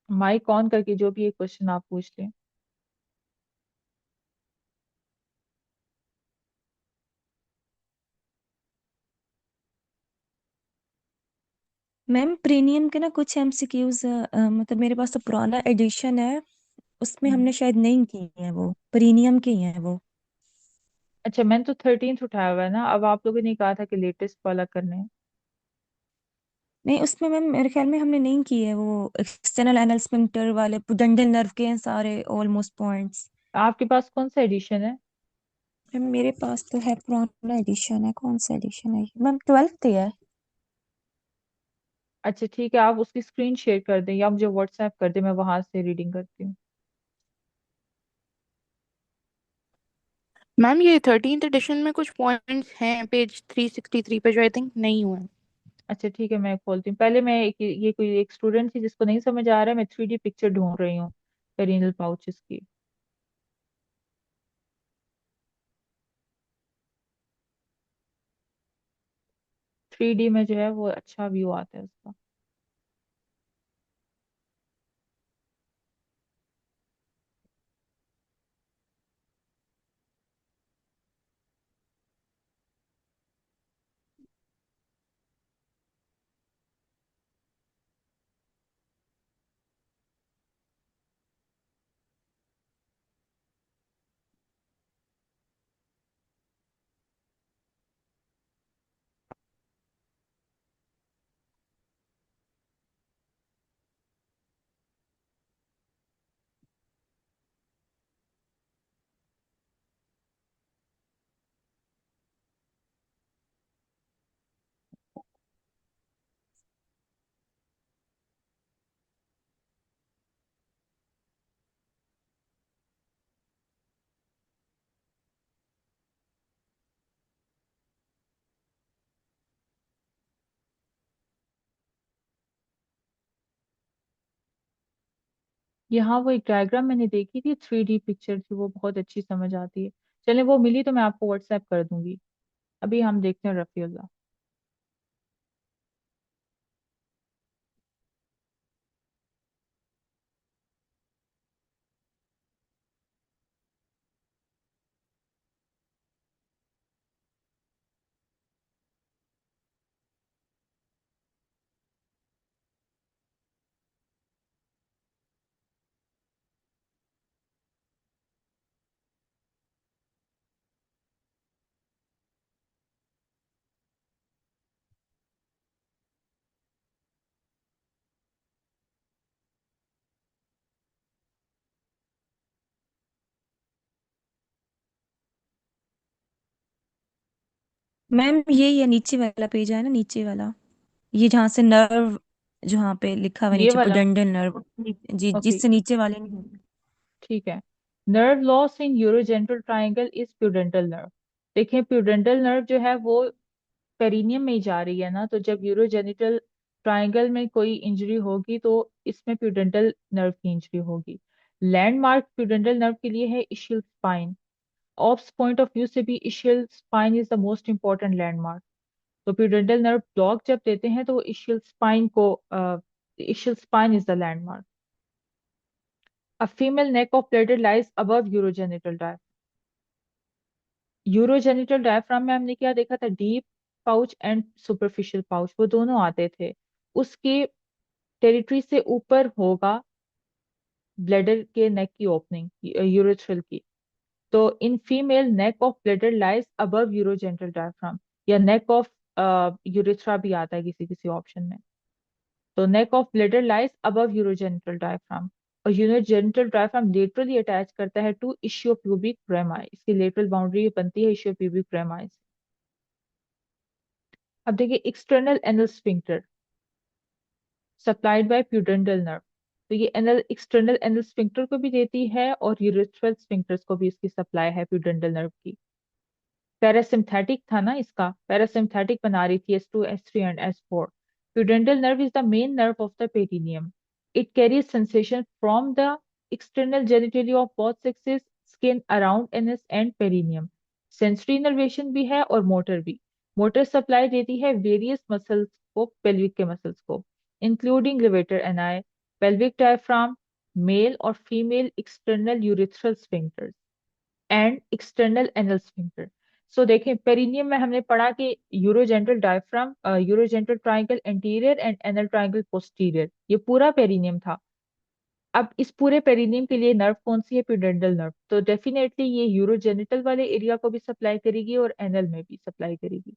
माइक ऑन करके जो भी ये क्वेश्चन आप पूछ लें। मैम प्रीमियम के ना कुछ एमसीक्यूज मतलब मेरे पास तो पुराना एडिशन है, उसमें हम्म। हमने शायद नहीं की है, वो प्रीमियम के ही है वो। अच्छा, मैंने तो 13th उठाया हुआ है ना। अब आप लोगों ने कहा था कि लेटेस्ट वाला करने हैं। नहीं, उसमें मैम मेरे ख्याल में हमने नहीं की है वो एक्सटर्नल एनल स्फिंक्टर वाले पुडेंटल नर्व के हैं सारे ऑलमोस्ट पॉइंट्स। आपके पास कौन सा एडिशन है? मैम मेरे पास तो है पुराना एडिशन है, कौन सा एडिशन है ये? मैम 12th है। अच्छा ठीक है, आप उसकी स्क्रीन शेयर कर दें या मुझे व्हाट्सएप कर दें, मैं वहां से रीडिंग करती हूँ। मैम ये 13th एडिशन में कुछ पॉइंट्स हैं पेज 363 पे जो आई थिंक नहीं हुए हैं। अच्छा ठीक है, मैं खोलती हूँ। पहले मैं ये कोई एक स्टूडेंट थी जिसको नहीं समझ आ रहा है, मैं 3D पिक्चर ढूंढ रही हूँ पेरिनियल पाउचेस की। 3D में जो है वो अच्छा व्यू आता है उसका। यहाँ वो एक डायग्राम मैंने देखी थी, 3D पिक्चर थी, वो बहुत अच्छी समझ आती है। चलें, वो मिली तो मैं आपको व्हाट्सएप कर दूंगी। अभी हम देखते हैं रफीउल्लाह। मैम ये नीचे वाला पेज है ना, नीचे वाला, ये जहाँ से नर्व, जहाँ पे लिखा हुआ है ये नीचे वाला। पुडेंटल नर्व, जी ओके जिससे नीचे वाले नहीं। ठीक है। Nerve loss in urogenital triangle is pudendal nerve. देखें, प्यूडेंटल नर्व जो है वो पेरिनियम में ही जा रही है ना, तो जब यूरोजेनिटल ट्राइंगल में कोई इंजरी होगी तो इसमें प्यूडेंटल नर्व की इंजरी होगी। लैंडमार्क प्यूडेंटल नर्व के लिए है essential spine. Ops point of view से भी essential spine is the most important landmark. तो प्यूडेंटल नर्व ब्लॉक जब देते हैं तो इशियल स्पाइन को, essential spine is the landmark. A female neck of bladder lies above urogenital diaphragm. Urogenital diaphragm में हमने क्या देखा था? Deep pouch and superficial pouch, वो दोनों आते थे। उसके टेरिटरी से ऊपर होगा ब्लैडर के नेक की ओपनिंग, यूरेथ्रल की। तो in female neck of bladder lies above urogenital diaphragm, या नेक ऑफ यूरेथ्रा भी आता है किसी किसी ऑप्शन में। तो नेक of bladder lies above urogenital diaphragm. और यूरोजेनिटल डायफ्राम लेटरली अटैच करता है टू इशियोप्यूबिक रेमाई, इसकी लेटरल बाउंड्री बनती है इशियोप्यूबिक रेमाई से। अब देखिए external anal sphincter supplied by प्यूडेंटल nerve. तो ये एनल एक्सटर्नल एनल स्फिंक्टर को भी देती है और यूरेथ्रल स्फिंक्टर्स को भी इसकी सप्लाई है प्यूडेंटल नर्व की। पैरासिम्पैथिक था ना इसका, पैरासिम्पैथिक बना रही थी S2 S3 and S4। Pudendal nerve is the main nerve of the perineum. It carries sensation from the external genitalia of both sexes, skin around anus and perineum. Sensory innervation भी है और motor भी। Motor supply देती है various muscles को, pelvic के muscles को, including levator ani, pelvic diaphragm, male और female external urethral sphincters and external anal sphincter. So देखें पेरिनियम में हमने पढ़ा कि यूरोजेंटल diaphragm, urogenital triangle anterior and anal triangle posterior, ये पूरा पेरिनियम था। अब इस पूरे पेरिनियम के लिए नर्व कौन सी है? Pudendal nerve. तो डेफिनेटली ये यूरोजेनिटल वाले एरिया को भी सप्लाई करेगी और एनल में भी सप्लाई करेगी।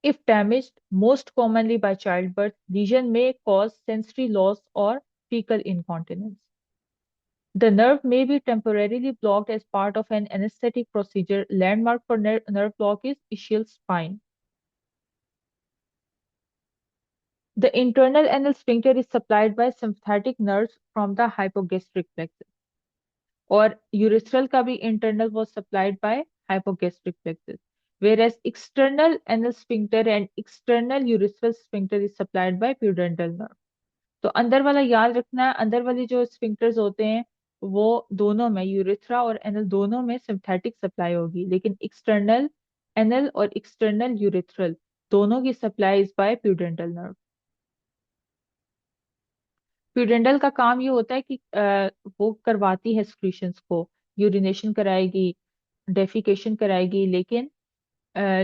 If damaged, most commonly by childbirth, lesion may cause sensory loss or fecal incontinence. The nerve may be temporarily blocked as part of an anesthetic procedure. Landmark for nerve block is ischial spine. The internal anal sphincter is supplied by sympathetic nerves from the hypogastric plexus. और urethral का भी internal was supplied by hypogastric plexus. Whereas external anal sphincter and external urethral sphincter is supplied by pudendal nerve. तो अंदर वाला याद रखना है, अंदर वाली जो स्फिंक्टर्स होते हैं वो दोनों में, यूरेथ्रा और एनल दोनों में सिंथेटिक सप्लाई होगी, लेकिन एक्सटर्नल एनल और एक्सटर्नल यूरेथ्रल दोनों की सप्लाई इज बाय प्यूडेंटल नर्व। प्यूडेंटल का काम ये होता है कि वो करवाती है सिक्रीशंस को, यूरिनेशन कराएगी, डेफिकेशन कराएगी, लेकिन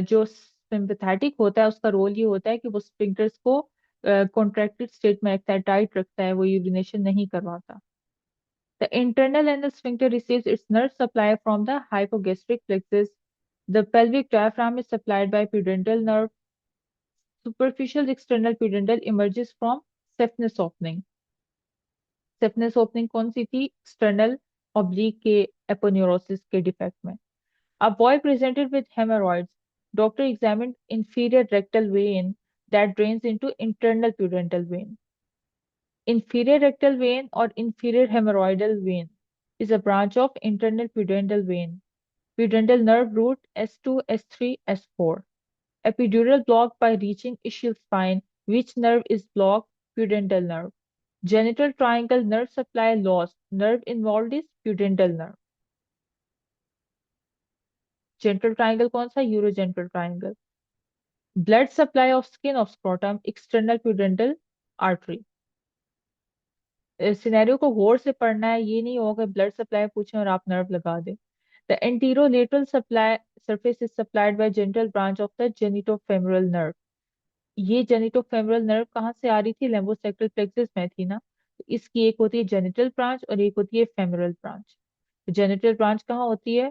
जो सिंपैथेटिक होता है उसका रोल ये होता है कि वो स्फिंक्टर्स को कॉन्ट्रैक्टेड स्टेट में रखता है, टाइट रखता है, वो यूरिनेशन नहीं करवाता। The internal anal sphincter receives its nerve supply from the hypogastric plexus. The pelvic diaphragm is supplied by pudendal nerve. Superficial external pudendal emerges from saphenous opening. Saphenous opening कौन सी थी? External oblique के aponeurosis के defect में. A boy presented with hemorrhoids. Doctor examined inferior rectal vein that drains into internal pudendal vein. Inferior rectal vein or inferior hemorrhoidal vein is a branch of internal pudendal vein. Pudendal nerve root S2, S3, S4. Epidural block by reaching ischial spine. Which nerve is blocked? Pudendal nerve. Genital triangle nerve supply lost. Nerve involved is pudendal nerve. Genital triangle कौन सा? Urogenital triangle. Blood supply of skin of scrotum. External pudendal artery. Scenario को गौर से पढ़ना है, ये नहीं होगा blood supply पूछें और आप नर्व लगा दें। The anterolateral supply surface is supplied by genital branch of the genitofemoral nerve. ये जेनिटोफेमरल नर्व कहाँ से आ रही थी? लेम्बोसेक्टल प्लेक्सस में थी ना। तो इसकी एक होती है जेनिटल ब्रांच और एक होती है फेमरल ब्रांच। तो जेनिटल ब्रांच कहाँ होती है?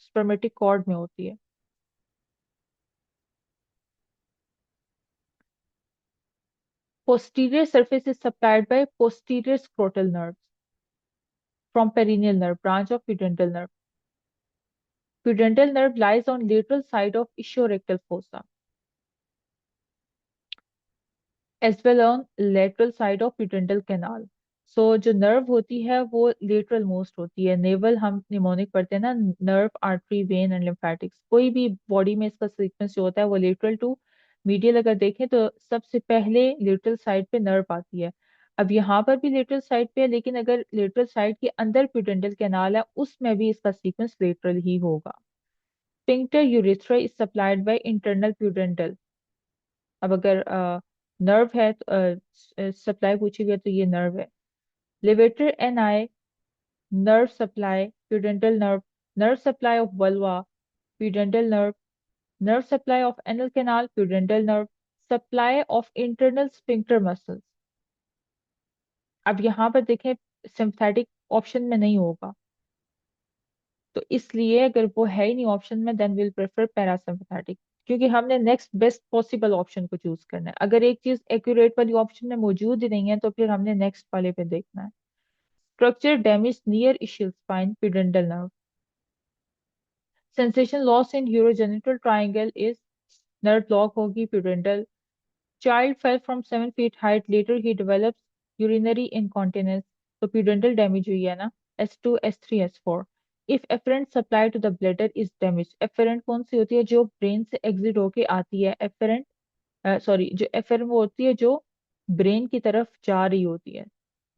स्पर्मेटिक कॉर्ड में होती है। Posterior surface is supplied by posterior scrotal nerves from perineal nerve, branch of pudendal nerve. Pudendal nerve lies on lateral side of ischiorectal fossa as well on lateral side of pudendal canal. So जो nerve होती है वो lateral most होती है। Naval हम mnemonic पढ़ते हैं ना, nerve, artery, when and lymphatics. कोई भी बॉडी में इसका सीक्वेंस जो होता है वो लेटरल टू मीडियल अगर देखें तो सबसे पहले लेटरल साइड पे नर्व आती है। अब यहाँ पर भी लेटरल साइड पे है, लेकिन अगर लेटरल साइड के अंदर प्यूडेंटल कैनाल है उसमें भी इसका सीक्वेंस लेटरल ही होगा। Sphincter urethra is supplied by internal प्यूडेंटल। अब अगर नर्व है तो सप्लाई पूछी गई तो ये नर्व है। Levator ani nerve supply pudendal nerve, nerve supply of vulva pudendal nerve, nerve supply of anal canal pudendal nerve, supply of internal sphincter muscles. अब यहाँ पर देखें सिंपैथेटिक ऑप्शन में नहीं होगा, तो इसलिए अगर वो है ही नहीं ऑप्शन में देन विल प्रेफर पैरासिम्पैथेटिक, क्योंकि हमने नेक्स्ट बेस्ट पॉसिबल ऑप्शन को चूज करना है। अगर एक चीज एक्यूरेट वाली ऑप्शन में मौजूद ही नहीं है तो फिर हमने नेक्स्ट वाले पे देखना है। Structure damage near essential spine प्यूडेंटल nerve. Sensation loss in urogenital triangle is, nerve block होगी प्यूडेंटल. Child fell from 7 feet height. Later, he develops urinary incontinence. तो pudendal damage हुई है ना. S2, S3, S4. If efferent supply to the bladder is damaged. Efferent कौन सी होती है जो brain से एग्जिट होके आती है. efferent सॉरी जो efferent वो होती है जो ब्रेन की तरफ जा रही होती है.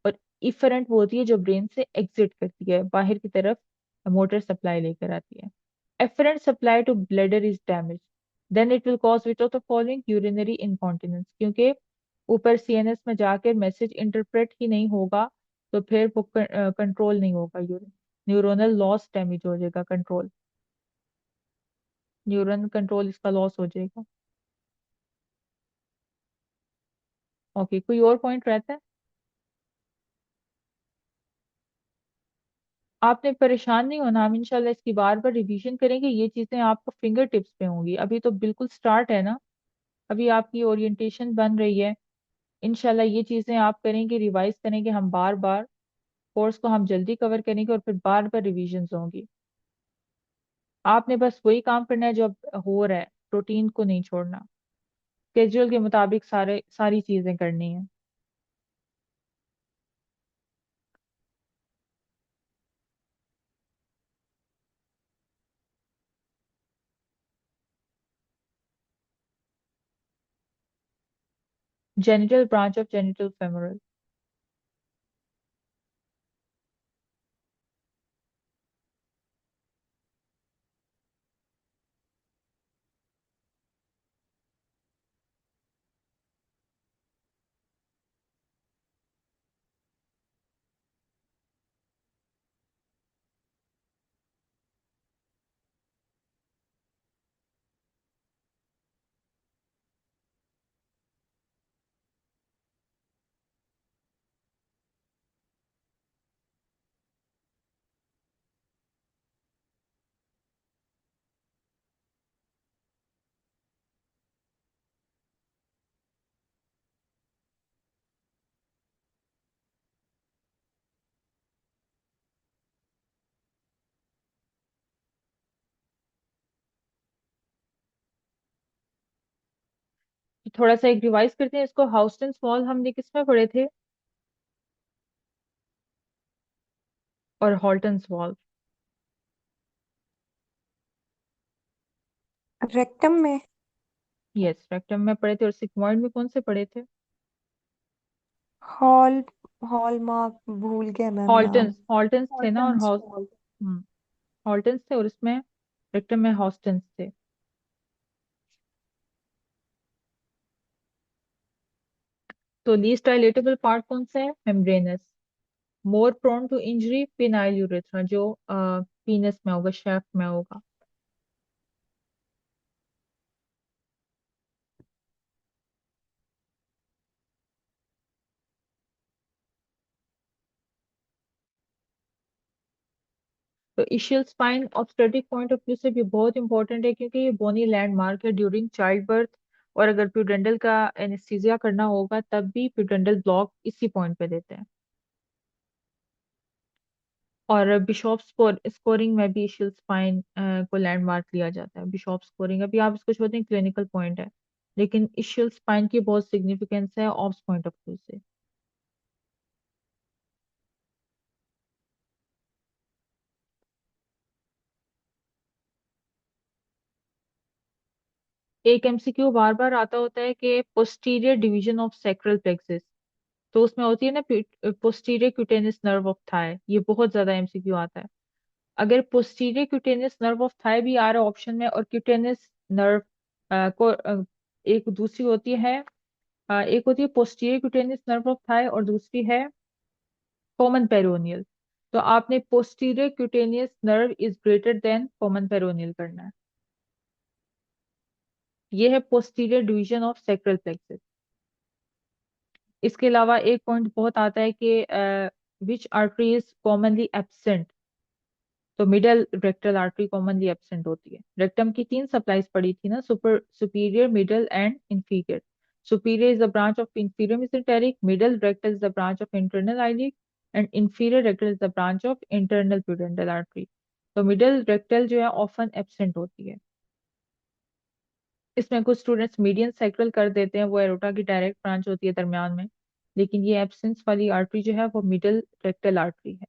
और इफरेंट वो होती है जो ब्रेन से एग्जिट करती है बाहर की तरफ, मोटर सप्लाई लेकर आती है. efferent supply to bladder is damaged, then it will cause which of the following? urinary incontinence. क्योंकि ऊपर सीएनएस में जाकर मैसेज इंटरप्रेट ही नहीं होगा तो फिर वो कंट्रोल नहीं होगा. यूरिन न्यूरोनल लॉस डैमेज हो जाएगा, कंट्रोल न्यूरन कंट्रोल इसका लॉस हो जाएगा. ओके, कोई और पॉइंट रहता है? आपने परेशान नहीं होना, हम इंशाल्लाह इसकी बार बार रिवीजन करेंगे. ये चीजें आपको फिंगर टिप्स पे होंगी, अभी तो बिल्कुल स्टार्ट है ना, अभी आपकी ओरिएंटेशन बन रही है. इंशाल्लाह ये चीजें आप करेंगे, रिवाइज करेंगे हम बार बार. कोर्स को हम जल्दी कवर करेंगे और फिर बार बार रिवीजन होंगी. आपने बस वही काम करना है जो अब हो रहा है, रूटीन को नहीं छोड़ना, स्केड्यूल के मुताबिक सारी चीजें करनी है. Genital branch of genital femoral. तो थोड़ा सा एक रिवाइज करते हैं इसको. हाउस्टन वॉल हमने किस में पढ़े थे, और हॉल्टन्स वॉल. रेक्टम में. यस, रेक्टम में पढ़े थे. और सिग्मॉइड में कौन से पढ़े थे? हॉल हॉलमार्क भूल गए मैम नाम. हॉल्टन्स, हॉल्टन्स थे ना. और हॉल्टन्स. हॉल्टन्स थे और इसमें रेक्टम में हॉस्टन्स थे. तो लीस्ट डायलेटेबल पार्ट कौन सा है? Membranous. More prone to injury penile urethra, जो पीनस में होगा, शेफ्ट में होगा. तो ischial spine obstetric point of view से भी बहुत इंपॉर्टेंट है क्योंकि ये बोनी लैंडमार्क है ड्यूरिंग चाइल्ड बर्थ. और अगर प्यूडेंडल का एनेस्थीसिया करना होगा तब भी प्यूडेंडल ब्लॉक इसी पॉइंट पे देते हैं. और बिशॉप स्कोरिंग में भी इशियल स्पाइन को लैंडमार्क लिया जाता है. बिशॉप स्कोरिंग अभी आप इसको छोड़ते हैं, क्लिनिकल पॉइंट है, लेकिन इशियल स्पाइन की बहुत सिग्निफिकेंस है ऑब्स पॉइंट ऑफ व्यू से. एक एमसीक्यू बार बार आता होता है कि posterior division of sacral plexus, तो उसमें होती है ना posterior cutaneous nerve of thigh. ये बहुत ज्यादा एमसीक्यू आता है. अगर posterior cutaneous nerve of thigh भी आ रहा है ऑप्शन में, और क्यूटेनियस नर्व को एक दूसरी होती है, एक होती है posterior cutaneous nerve of thigh और दूसरी है कॉमन पेरोनियल. तो आपने posterior cutaneous nerve is greater then common peroneal करना है. ये है posterior division of sacral plexus. इसके अलावा एक पॉइंट बहुत आता है कि विच आर्टरी इज कॉमनली एब्सेंट. तो middle rectal artery commonly absent होती है. रेक्टम की 3 सप्लाईज पड़ी थी ना, superior, middle and inferior. Superior is the branch of inferior mesenteric, middle rectal is the branch of internal eyelid, and inferior rectal is the branch of internal pudendal artery. तो middle rectal जो है often absent होती है। इसमें कुछ students median sacral कर देते हैं, वो एरोटा की डायरेक्ट ब्रांच होती है दरमियान में, लेकिन ये एब्सेंस वाली आर्टरी जो है वो मिडल रेक्टल आर्टरी है।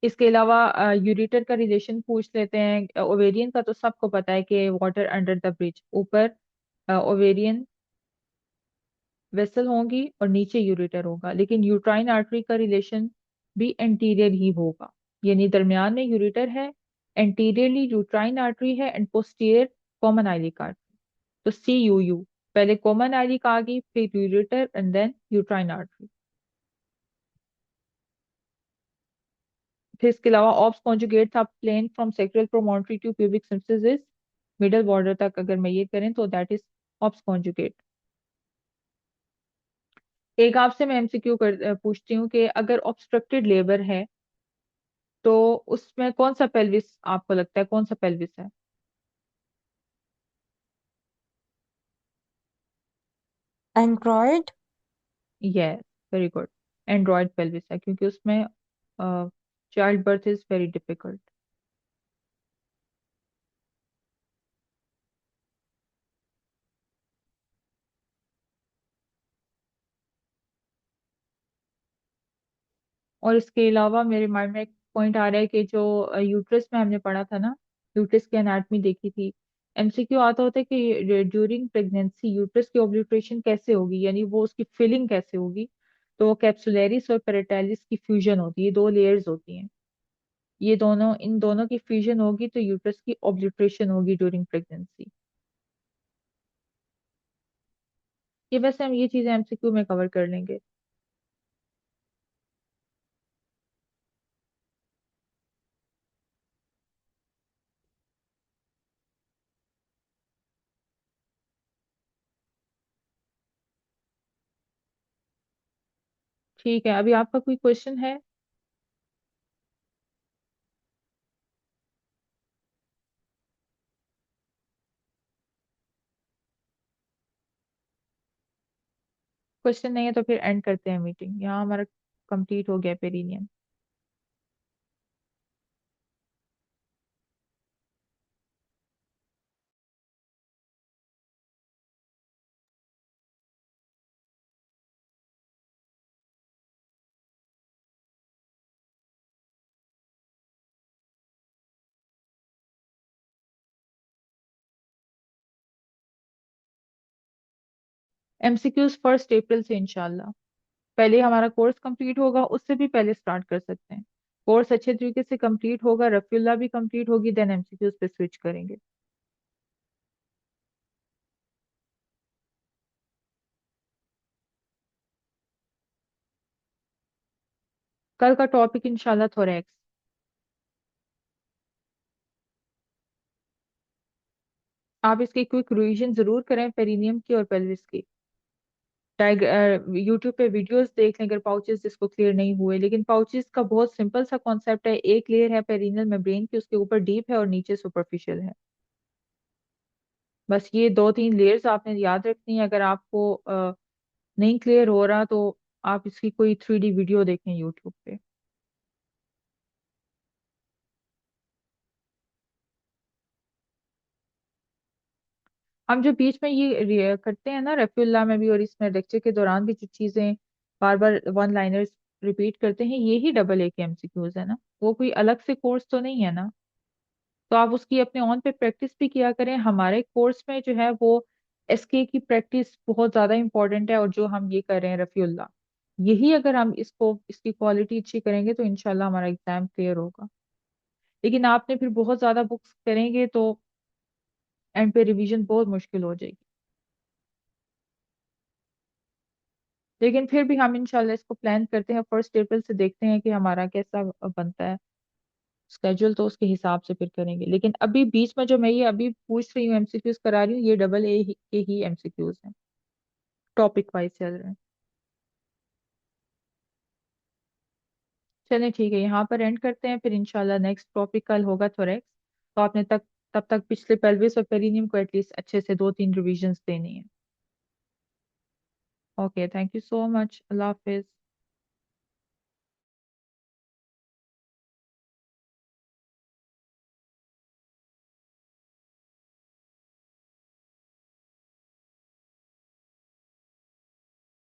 इसके अलावा यूरेटर का रिलेशन पूछ लेते हैं। ओवेरियन का तो सबको पता है कि वाटर अंडर द ब्रिज, ऊपर ओवेरियन वेसल होंगी और नीचे यूरेटर होगा, लेकिन यूट्राइन आर्टरी का रिलेशन भी एंटीरियर ही होगा, यानी दरमियान में यूरेटर है, एंटीरियरली यूट्राइन आर्टरी है and posterior common iliac artery. तो CUU, पहले कॉमन आइलिक आ गई, फिर ureter and then uterine artery. फिर इसके अलावा ऑप्स कॉन्जुगेट था plane from sacral promontory to pubic symphysis, middle border तक अगर मैं ये करें तो दैट इज ऑप्स कॉन्जुगेट। एक आपसे मैं MCQ पूछती हूँ कि अगर ऑब्स्ट्रक्टेड लेबर है तो उसमें कौन सा पेल्विस आपको लगता है, कौन सा पेल्विस है? Android. Yes, very good. Android pelvis है, क्योंकि उसमें child birth is very difficult. और इसके अलावा मेरे माइंड में एक पॉइंट आ रहा है कि जो यूट्रस में हमने पढ़ा था ना, यूट्रस की एनाटमी देखी थी, MCQ आता होता है कि ड्यूरिंग प्रेगनेंसी यूट्रस की ओब्ल्यूट्रेशन कैसे होगी, यानी वो उसकी फिलिंग कैसे होगी। तो वो कैप्सुलैरिस और पेरिटैलिस की फ्यूजन होती है, दो लेयर्स होती हैं, ये दोनों, इन दोनों की फ्यूजन होगी तो यूट्रस की ओब्ल्यूट्रेशन होगी ड्यूरिंग प्रेगनेंसी। ये वैसे हम ये चीजें MCQ में कवर कर लेंगे। ठीक है, अभी आपका कोई क्वेश्चन है? क्वेश्चन नहीं है तो फिर एंड करते हैं मीटिंग, यहाँ हमारा कंप्लीट हो गया पेरिनियम। MCQs 1 अप्रैल से इंशाल्लाह। पहले हमारा कोर्स कंप्लीट होगा, उससे भी पहले स्टार्ट कर सकते हैं। कोर्स अच्छे तरीके से कंप्लीट होगा, रफीउल्लाह भी कंप्लीट होगी, देन MCQs पे स्विच करेंगे। कल का टॉपिक इंशाल्लाह थोरेक्स। आप इसकी क्विक रिवीजन जरूर करें, पेरिनियम की और पेल्विस की। यूट्यूब पे वीडियोस देख लें अगर पाउचेस जिसको क्लियर नहीं हुए, लेकिन पाउचेस का बहुत सिंपल सा कॉन्सेप्ट है, एक लेयर है पेरिनियल मेम्ब्रेन की, उसके ऊपर डीप है और नीचे सुपरफिशियल है। बस ये 2-3 लेयर्स आपने याद रखनी है। अगर आपको नहीं क्लियर हो रहा तो आप इसकी कोई 3D वीडियो देखें यूट्यूब पे। हम जो बीच में ये करते हैं ना रफीउल्लाह में भी और इसमें लेक्चर के दौरान भी जो चीजें बार बार वन लाइनर्स रिपीट करते हैं, ये ही डबल ए के MCQs है ना, वो कोई अलग से कोर्स तो नहीं है ना। तो आप उसकी अपने ऑन पे प्रैक्टिस भी किया करें। हमारे कोर्स में जो है वो SK की प्रैक्टिस बहुत ज्यादा इंपॉर्टेंट है, और जो हम ये कर रहे हैं रफीउल्लाह, यही अगर हम इसको, इसकी क्वालिटी अच्छी करेंगे तो इंशाल्लाह हमारा एग्जाम क्लियर होगा। लेकिन आपने फिर बहुत ज्यादा बुक्स करेंगे तो एंड पे रिवीजन बहुत मुश्किल हो जाएगी। लेकिन फिर भी हम इंशाल्लाह इसको प्लान करते हैं, 1 अप्रैल से देखते हैं कि हमारा कैसा बनता है स्केड्यूल, तो उसके हिसाब से फिर करेंगे। लेकिन अभी बीच में जो मैं ये अभी पूछ रही हूँ MCQs करा रही हूँ, ये डबल ए के ही MCQs हैं, टॉपिक वाइज चल रहे हैं। चलें ठीक है, यहाँ पर एंड करते हैं, फिर इंशाल्लाह नेक्स्ट टॉपिक कल होगा थोरेक्स। तो आपने तब तक पिछले पेल्विस और पेरिनियम को एटलीस्ट अच्छे से 2-3 रिविजन्स देनी है। Okay, thank you so much, Allah Hafiz.